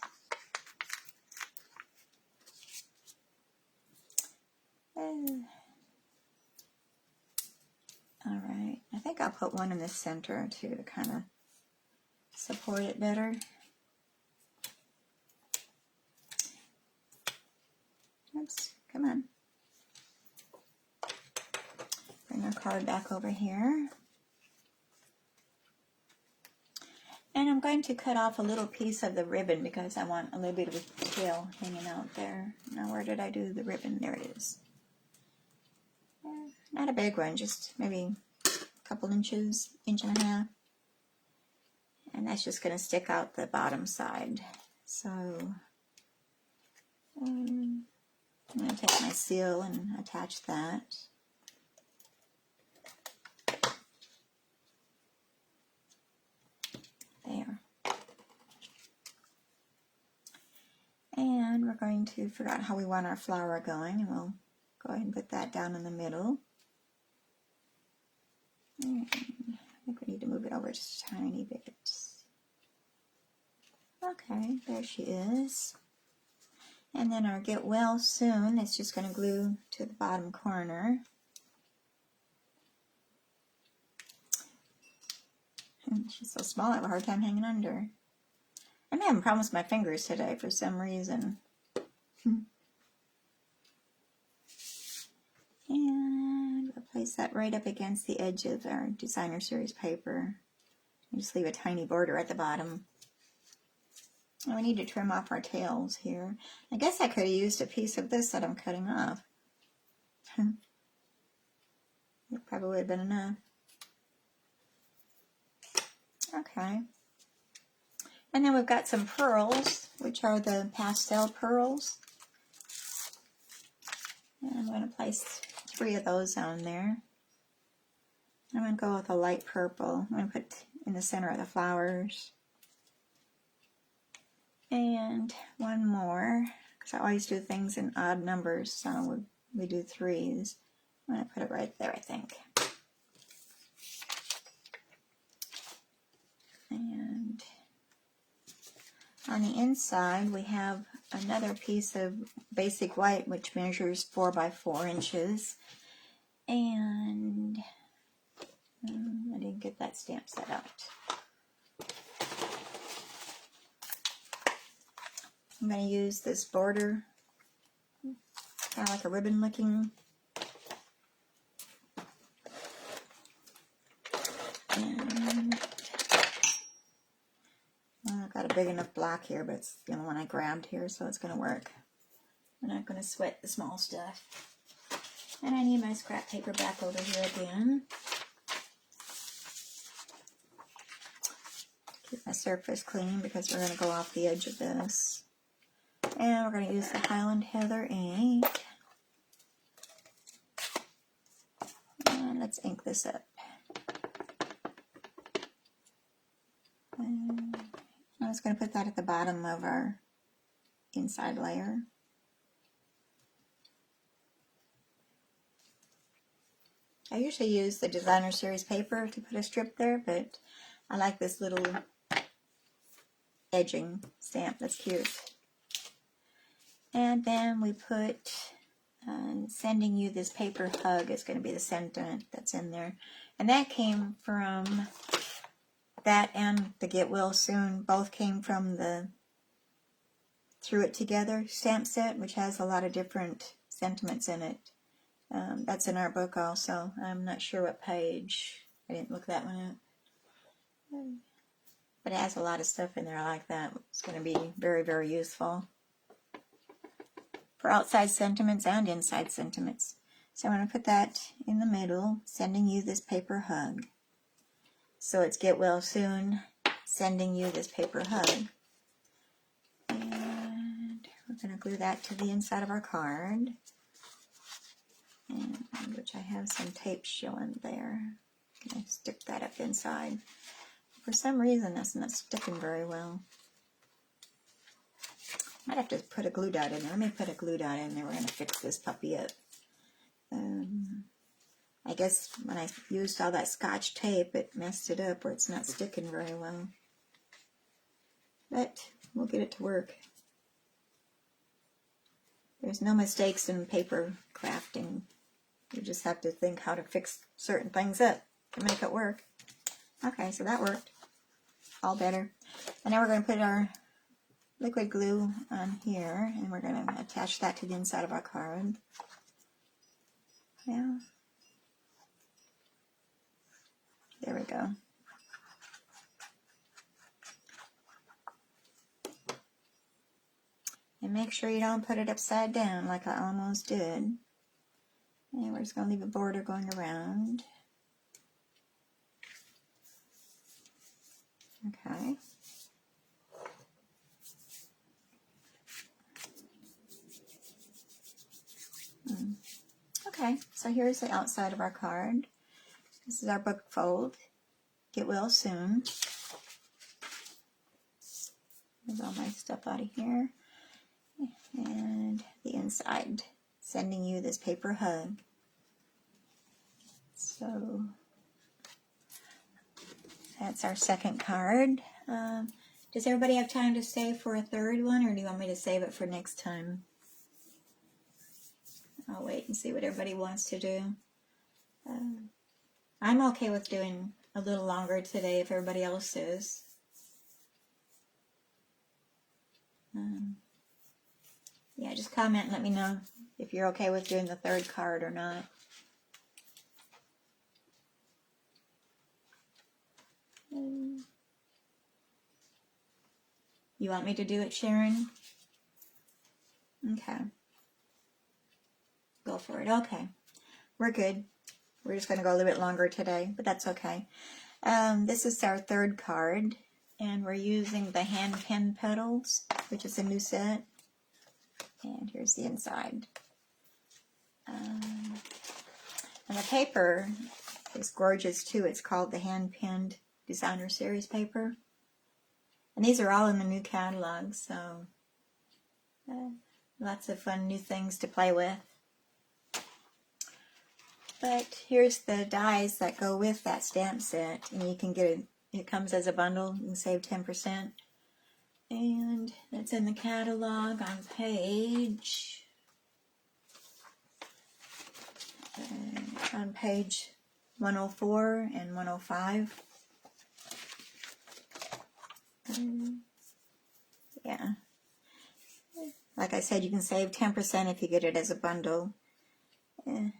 Alright, I think I'll put one in the center too to kind of support it better. Oops, come on. Bring our card back over here. And I'm going to cut off a little piece of the ribbon because I want a little bit of a tail hanging out there. Now where did I do the ribbon? There it is. Not a big one, just maybe a couple inches, inch and a half. And that's just going to stick out the bottom side. So I'm going to take my seal and attach that. There. And we're going to figure out how we want our flower going, and we'll go ahead and put that down in the middle. And I think we need to move it over just a tiny bit. Okay, there she is. And then our get well soon, it's just going to glue to the bottom corner. And she's so small, I have a hard time hanging under. I'm having problems with my fingers today for some reason. And we'll place that right up against the edge of our designer series paper. And just leave a tiny border at the bottom. And we need to trim off our tails here. I guess I could have used a piece of this that I'm cutting off. It probably would have been enough. Okay. And then we've got some pearls, which are the pastel pearls. And I'm going to place 3 of those on there. I'm going to go with a light purple. I'm going to put in the center of the flowers. And 1 more, because I always do things in odd numbers, so we do 3s. I'm going to put it right there, I think. And on the inside, we have another piece of basic white, which measures 4 by 4 inches. And I didn't get that stamp set out. I'm going to use this border, kind of like a ribbon looking. And I've got a big enough block here, but it's the only one I grabbed here, so it's going to work. I'm not going to sweat the small stuff. And I need my scrap paper back over here again. Keep my surface clean because we're going to go off the edge of this. And we're going to use the Highland Heather ink. And let's ink this up. And I was going to put that at the bottom of our inside layer. I usually use the Designer Series paper to put a strip there, but I like this little edging stamp. That's cute. And then we put sending you this paper hug is going to be the sentiment that's in there. And that came from, that and the Get Well Soon both came from the Through It Together stamp set, which has a lot of different sentiments in it. That's in our book also. I'm not sure what page. I didn't look that one up. But it has a lot of stuff in there like that. It's going to be very, very useful for outside sentiments and inside sentiments. So I'm going to put that in the middle, sending you this paper hug. So it's Get Well Soon, sending you this paper hug. And we're going to glue that to the inside of our card. And which I have some tape showing there. I'm going to stick that up inside. For some reason, that's not sticking very well. Might have to put a glue dot in there. Let me put a glue dot in there. We're going to fix this puppy up. I guess when I used all that Scotch tape, it messed it up where it's not sticking very well. But we'll get it to work. There's no mistakes in paper crafting. You just have to think how to fix certain things up to make it work. Okay, so that worked. All better. And now we're going to put our liquid glue on here, and we're going to attach that to the inside of our card. Yeah. There we go. And make sure you don't put it upside down like I almost did. And we're just going to leave a border going around. Okay. Okay, so here's the outside of our card. This is our book fold. Get Well Soon. There's all my stuff out of here. And the inside, sending you this paper hug. So that's our second card. Does everybody have time to stay for a third one, or do you want me to save it for next time? I'll wait and see what everybody wants to do. I'm okay with doing a little longer today if everybody else is. Yeah, just comment and let me know if you're okay with doing the third card or not. You want me to do it, Sharon? Okay. Go for it. Okay. We're good. We're just going to go a little bit longer today, but that's okay. This is our third card. And we're using the hand pen Petals, which is a new set. And here's the inside. And the paper is gorgeous too. It's called the Hand Pinned Designer Series paper. And these are all in the new catalog, so lots of fun new things to play with. But here's the dies that go with that stamp set, and you can get it. It comes as a bundle. You can save 10%. And that's in the catalog on page 104 and 105. Yeah. Like I said, you can save 10% if you get it as a bundle. And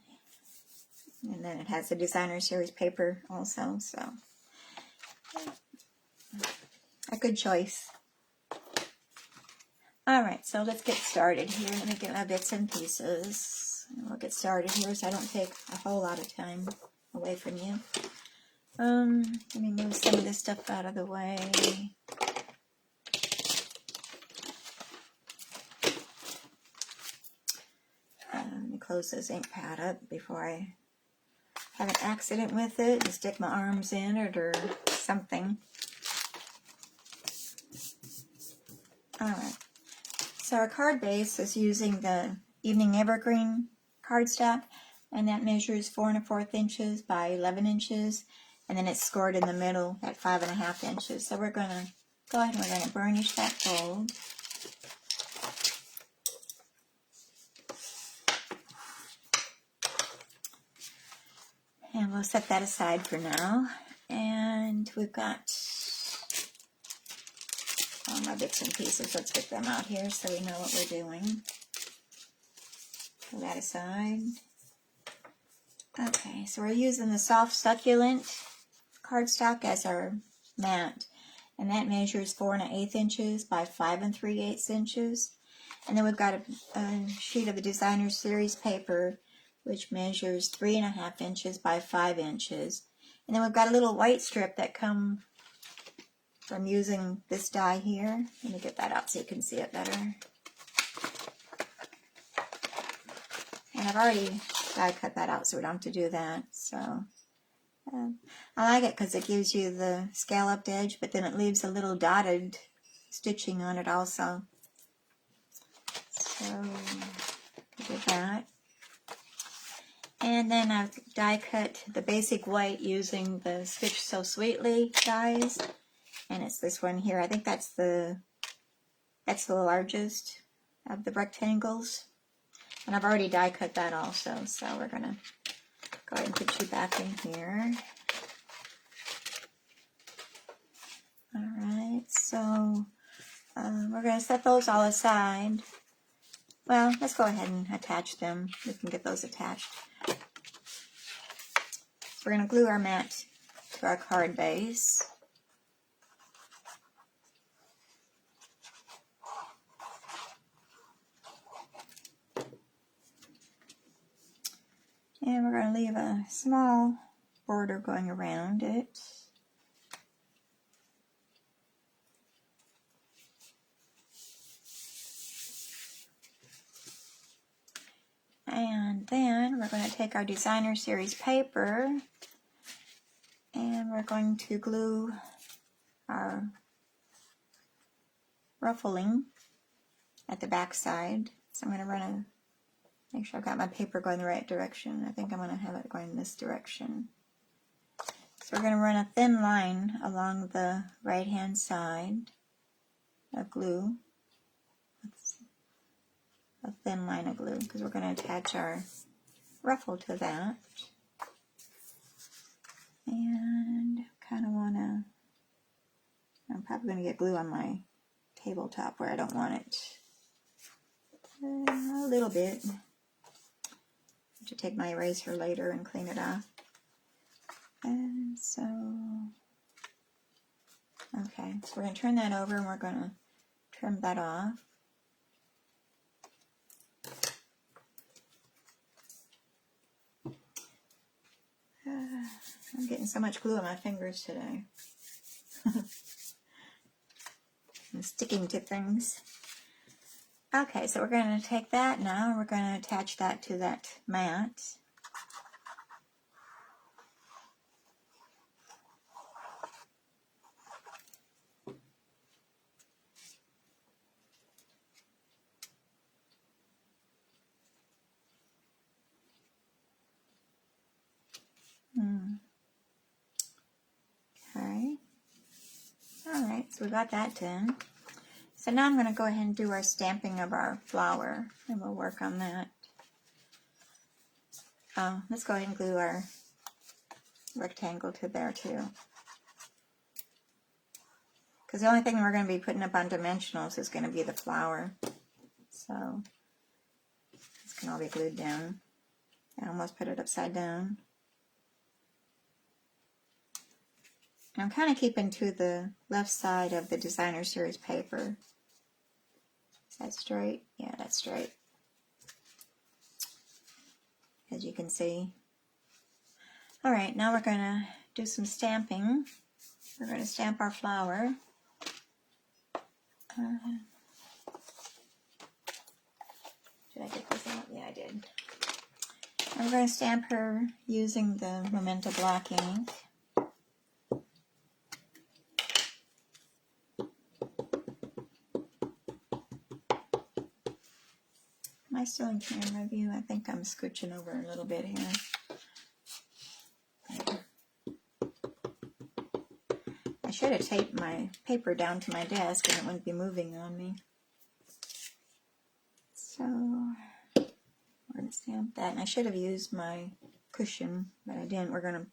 then it has the designer series paper also, so a good choice. Alright, so let's get started here. Let me get my bits and pieces. And we'll get started here so I don't take a whole lot of time away from you. Let me move some of this stuff out of the way. Let me close this ink pad up before I have an accident with it and stick my arms in it or something. Alright, so our card base is using the Evening Evergreen cardstock, and that measures 4 1/4 inches by 11 inches, and then it's scored in the middle at 5 1/2 inches. So we're going to go ahead and we're going to burnish that fold. And we'll set that aside for now. And we've got all my bits and pieces. Let's get them out here so we know what we're doing. Pull that aside. Okay, so we're using the Soft Succulent cardstock as our mat. And that measures 4 1/8 inches by 5 3/8 inches. And then we've got a sheet of the Designer Series paper, which measures 3 1/2 inches by 5 inches. And then we've got a little white strip that comes from using this die here. Let me get that out so you can see it better. And I've already die cut that out so we don't have to do that. So I like it because it gives you the scalloped edge, but then it leaves a little dotted stitching on it also. So we did that. And then I've die cut the basic white using the Stitch So Sweetly dies. And it's this one here. I think that's the largest of the rectangles. And I've already die cut that also. So we're going to go ahead and put you back in here. Alright, so we're going to set those all aside. Well, let's go ahead and attach them. We can get those attached. So we're going to glue our mat to our card base. And we're going to leave a small border going around it. And then we're going to take our Designer Series paper and we're going to glue our ruffling at the back side. So I'm going to make sure I've got my paper going the right direction. I think I'm going to have it going in this direction. So we're going to run a thin line along the right hand side of glue. A thin line of glue because we're going to attach our ruffle to that. And kind of want to, I'm probably going to get glue on my tabletop where I don't want it. A little bit. I have to take my eraser later and clean it off. And so, okay, so we're going to turn that over and we're going to trim that off. I'm getting so much glue on my fingers today. I'm sticking to things. Okay, so we're going to take that now and we're going to attach that to that mat. Okay. Alright, so we got that done. So now I'm going to go ahead and do our stamping of our flower, and we'll work on that. Let's go ahead and glue our rectangle to there too. Because the only thing we're going to be putting up on dimensionals is going to be the flower. So this can all be glued down. I almost put it upside down. And I'm kind of keeping to the left side of the designer series paper. Is that straight? Yeah, that's straight. As you can see. Alright, now we're going to do some stamping. We're going to stamp our flower. Did I get this out? Yeah, I did. I'm going to stamp her using the Memento Black ink. Am I still in camera view? I think I'm scooching over a little bit here. I should have taped my paper down to my desk and it wouldn't be moving on me. So we're going to stamp that. And I should have used my cushion, but I didn't. We're going to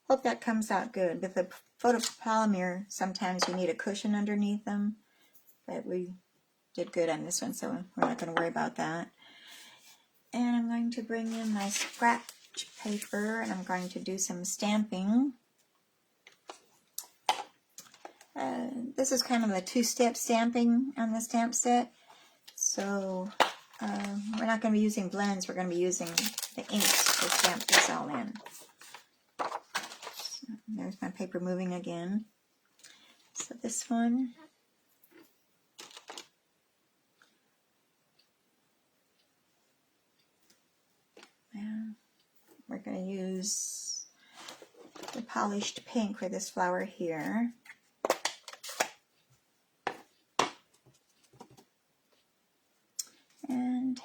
hope that comes out good. With the photopolymer, sometimes you need a cushion underneath them, but we did good on this one, so we're not going to worry about that. And I'm going to bring in my scratch paper and I'm going to do some stamping. This is kind of a two-step stamping on the stamp set. So we're not going to be using blends, we're going to be using the inks to stamp this all in. So there's my paper moving again. So this one. We're going to use the polished pink for this flower here. And,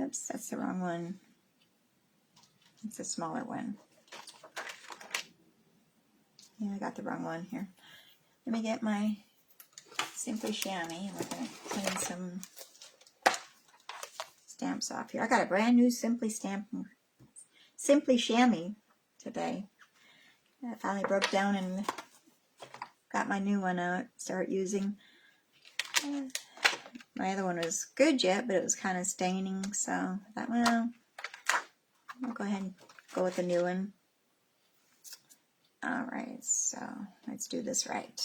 oops, that's the wrong one. It's a smaller one. Yeah, I got the wrong one here. Let me get my Simply Chamois. We're going to clean some stamps off here. I got a brand new Simply Chamois today. I finally broke down and got my new one out. Start using. My other one was good yet, but it was kind of staining. So I thought, well, I'll go ahead and go with the new one. All right, so let's do this right.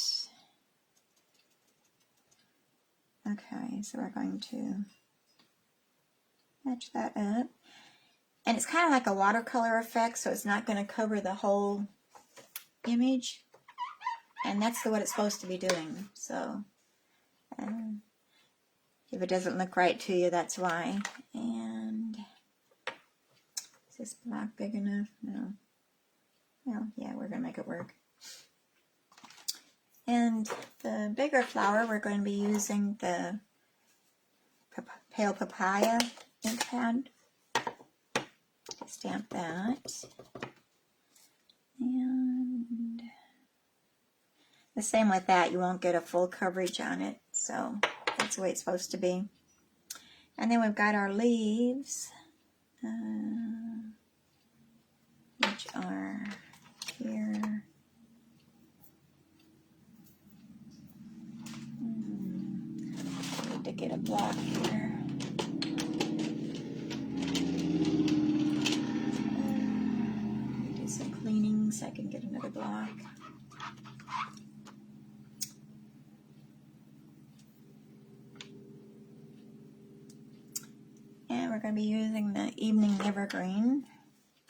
Okay, so we're going to match that up. And it's kind of like a watercolor effect, so it's not going to cover the whole image. And that's what it's supposed to be doing. So if it doesn't look right to you, that's why. And is this black big enough? No. Well, yeah, we're going to make it work. And the bigger flower, we're going to be using the Pale Papaya ink pad. Stamp that. And the same with that, you won't get a full coverage on it, so that's the way it's supposed to be. And then we've got our leaves, which are here. I need to get a block here. Do some cleaning so I can get another block. And we're going to be using the Evening Evergreen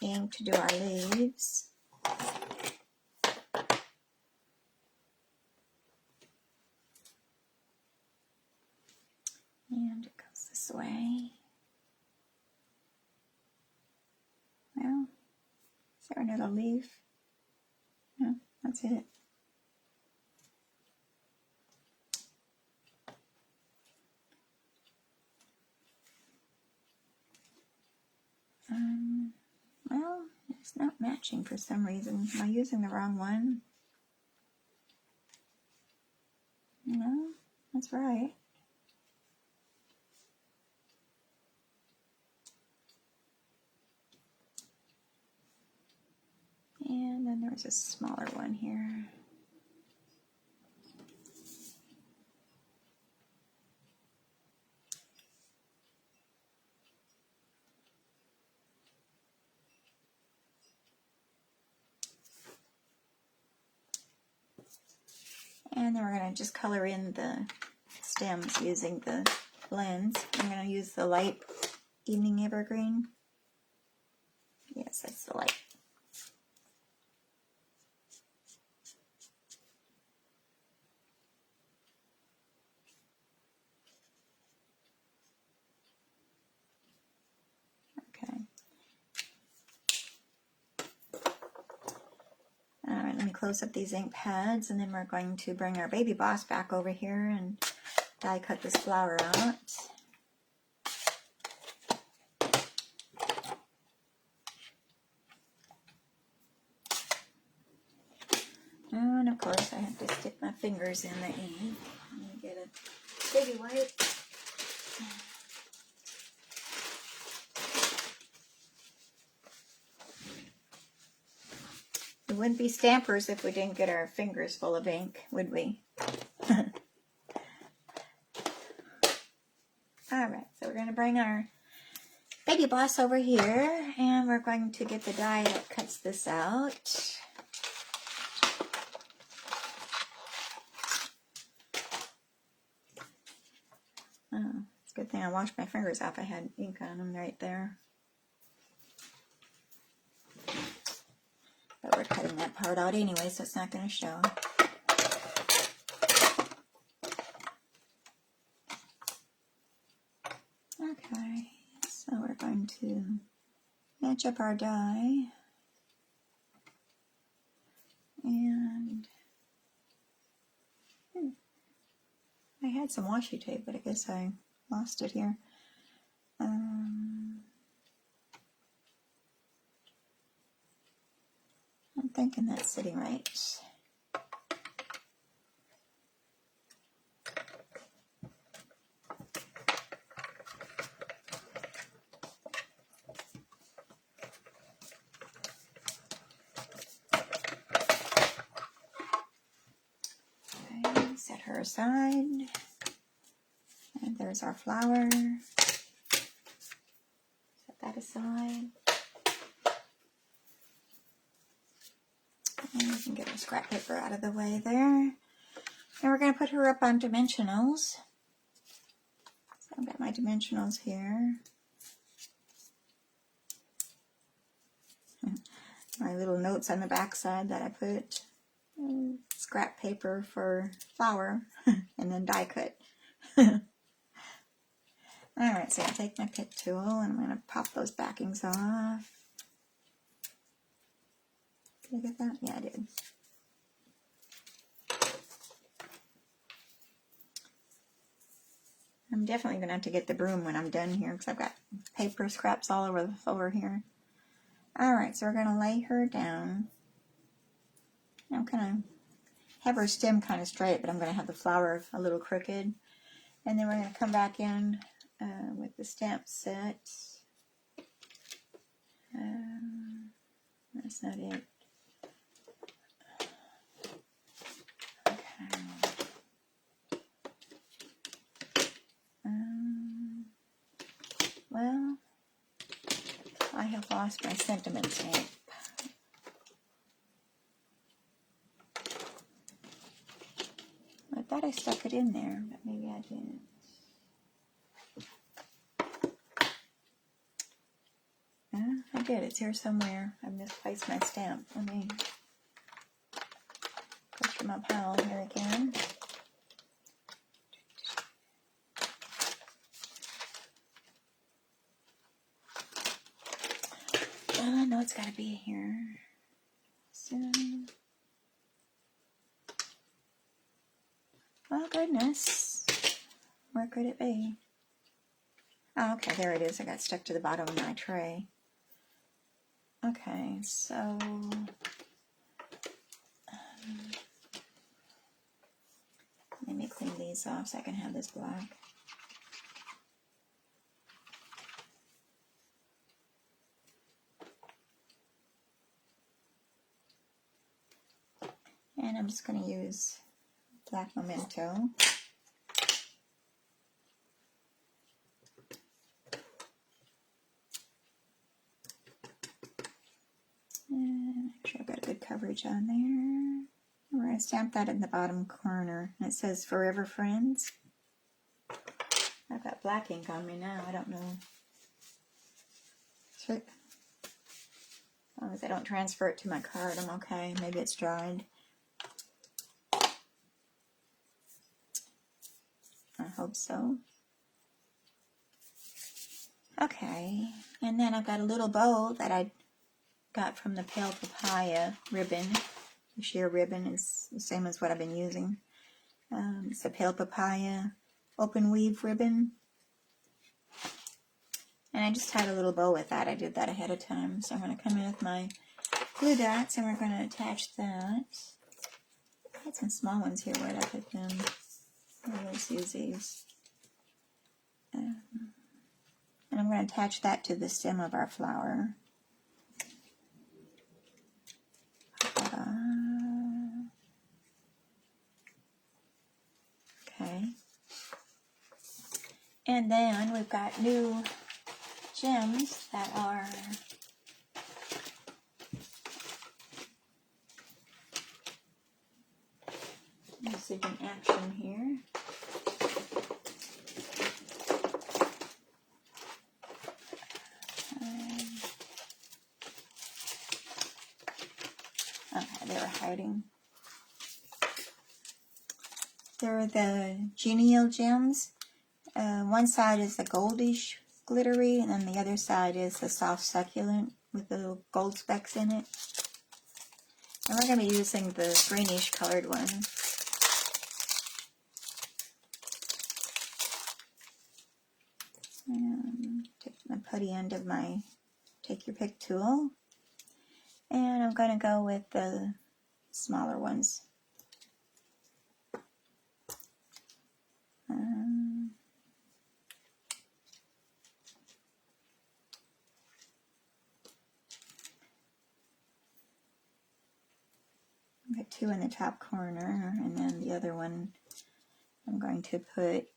ink to do our leaves. And it goes this way. Well, is there another leaf? No, that's it. Well, it's not matching for some reason. Am I using the wrong one? No, that's right. And then there's a smaller one here. And then we're going to just color in the stems using the blends. I'm going to use the light Evening Evergreen. Yes, that's the light. Okay. Alright, let me close up these ink pads, and then we're going to bring our baby boss back over here and die cut this flower out. And of course I have to stick my fingers in the ink. Let me get a baby wipe. We wouldn't be stampers if we didn't get our fingers full of ink, would we? Alright, so we're going to bring our baby boss over here, and we're going to get the die that cuts this out. Oh, it's a good thing I washed my fingers off. I had ink on them right there. But we're cutting that part out anyway, so it's not going to show. Okay, so we're going to match up our die. And I had some washi tape, but I guess I lost it here. I'm thinking that's sitting right. Okay, set her aside. And there's our flower. Set that aside. And we can get our scrap paper out of the way there. And we're going to put her up on dimensionals. So I've got my dimensionals here. My little notes on the back side that I put. Scrap paper for flower. And then die cut. Alright, so I'll take my pick tool and I'm going to pop those backings off. Did I get that? Yeah, I did. I'm definitely going to have to get the broom when I'm done here because I've got paper scraps all over the floor here. Alright, so we're going to lay her down. I'm going to have her stem kind of straight, but I'm going to have the flower a little crooked. And then we're going to come back in with the stamp set. That's not it. Okay. Well, I have lost my sentiment stamp. I thought I stuck it in there, but maybe I didn't. I did. It's here somewhere. I misplaced my stamp. Let me go through my pile here again. it's got to be here. So, oh goodness, where could it be? Oh, okay, there it is. I got stuck to the bottom of my tray. Okay, so let me clean these off so I can have this black. And I'm just going to use black memento. And make sure I've got good coverage on there. We're going to stamp that in the bottom corner. And it says Forever Friends. I've got black ink on me now. I don't know. As long as I don't transfer it to my card, I'm okay. Maybe it's dried. I hope so. Okay. And then I've got a little bow that I got from the Pale Papaya ribbon. The sheer ribbon is the same as what I've been using. It's a Pale Papaya open weave ribbon. And I just tied a little bow with that. I did that ahead of time. So I'm going to come in with my glue dots and we're going to attach that. I had some small ones here. Where did I put them? Let's use these. And I'm going to attach that to the stem of our flower. Okay. And then we've got new gems that are using in action here. Okay, they were hiding. They're the genial gems. One side is the goldish glittery, and then the other side is the soft succulent with the little gold specks in it. And we're going to be using the greenish colored one. And take my putty end of my take your pick tool. And I'm going to go with the smaller ones. I've got two in the top corner, and then the other one I'm going to put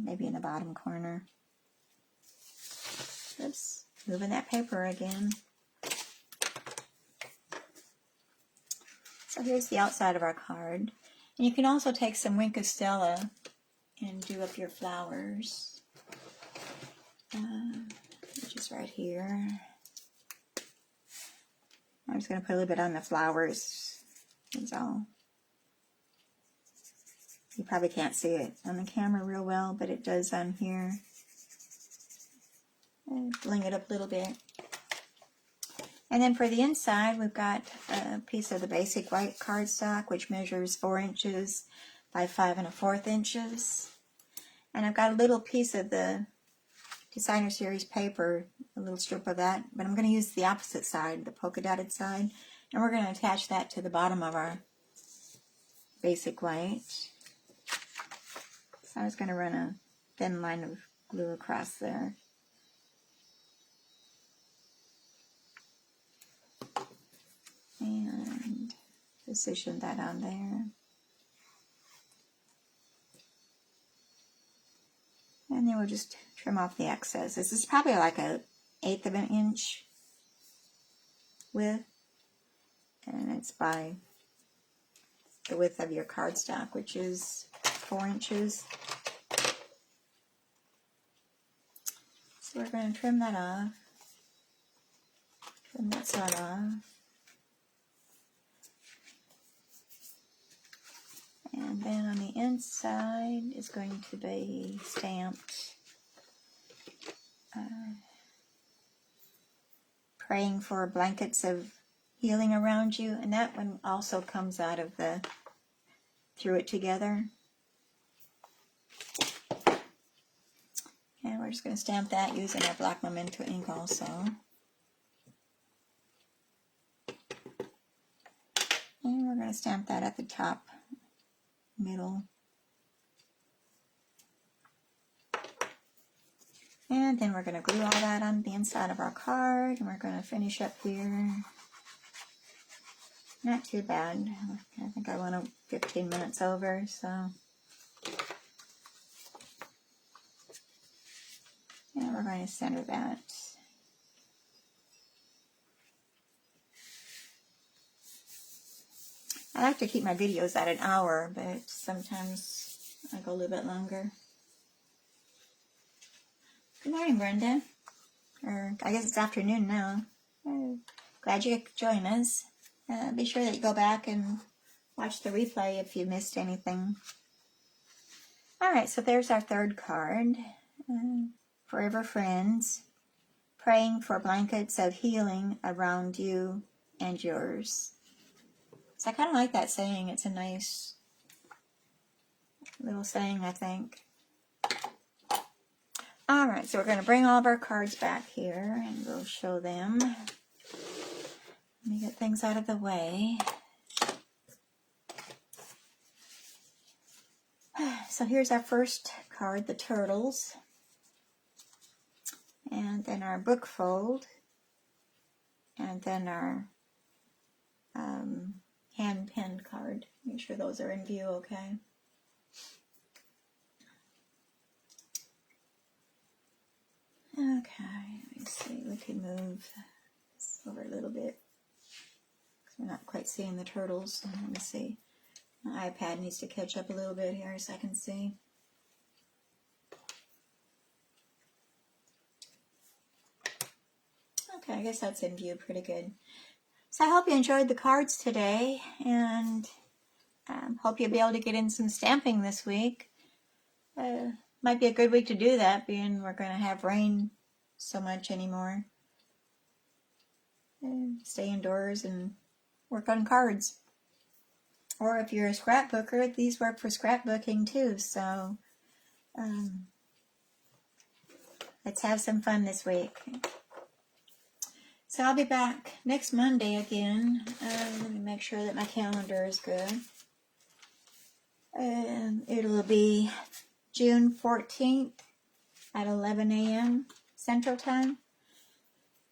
maybe in the bottom corner. Oops, moving that paper again. So here's the outside of our card. And you can also take some Wink of Stella and do up your flowers, which is right here. I'm just going to put a little bit on the flowers. That's all. You probably can't see it on the camera real well, but it does on here. And bling it up a little bit. And then for the inside, we've got a piece of the basic white cardstock, which measures 4 inches by 5 1/4 inches. And I've got a little piece of the Designer Series paper, a little strip of that, but I'm going to use the opposite side, the polka dotted side, and we're going to attach that to the bottom of our basic white. So I was going to run a thin line of glue across there. And position that on there. And then we'll just trim off the excess. This is probably like a 1/8 of an inch width. And it's by the width of your cardstock, which is 4 inches. So we're going to trim that off. Trim that side off. And then on the inside is going to be stamped praying for blankets of healing around you. And that one also comes out of the Through It Together. And we're just going to stamp that using our black memento ink also. And we're going to stamp that at the top, middle. And then we're going to glue all that on the inside of our card. And we're going to finish up here. Not too bad. I think I went 15 minutes over, so. And we're going to center that. I like to keep my videos at an hour, but sometimes I go a little bit longer. Good morning, Brenda. Or I guess it's afternoon now. Glad you could join us. Be sure that you go back and watch the replay if you missed anything. All right, so there's our third card. Forever Friends. Praying for blankets of healing around you and yours. So I kind of like that saying. It's a nice little saying, I think. All right, so we're going to bring all of our cards back here and we'll show them. Let me get things out of the way. So here's our first card, the Turtles. And then our book fold. And then our hand-pinned card. Make sure those are in view, okay? Okay, let me see. We can move this over a little bit. We're not quite seeing the turtles. Let me see. My iPad needs to catch up a little bit here so I can see. Okay, I guess that's in view pretty good. So I hope you enjoyed the cards today, and hope you'll be able to get in some stamping this week. Might be a good week to do that, being we're going to have rain so much anymore. Stay indoors and work on cards. Or if you're a scrapbooker, these work for scrapbooking too. So let's have some fun this week. So I'll be back next Monday again. Let me make sure that my calendar is good. It'll be June 14th at 11 a.m. Central Time.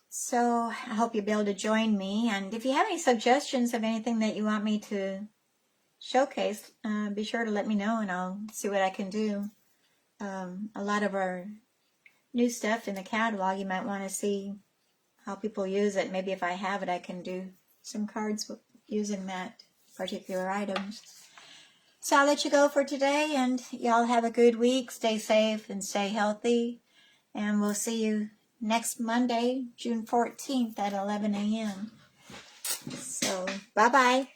So I hope you'll be able to join me. And if you have any suggestions of anything that you want me to showcase, be sure to let me know and I'll see what I can do. A lot of our new stuff in the catalog, you might want to see how people use it. Maybe if I have it, I can do some cards using that particular items. So I'll let you go for today, and y'all have a good week. Stay safe and stay healthy. And we'll see you next Monday, June 14th at 11 a.m. So, bye-bye.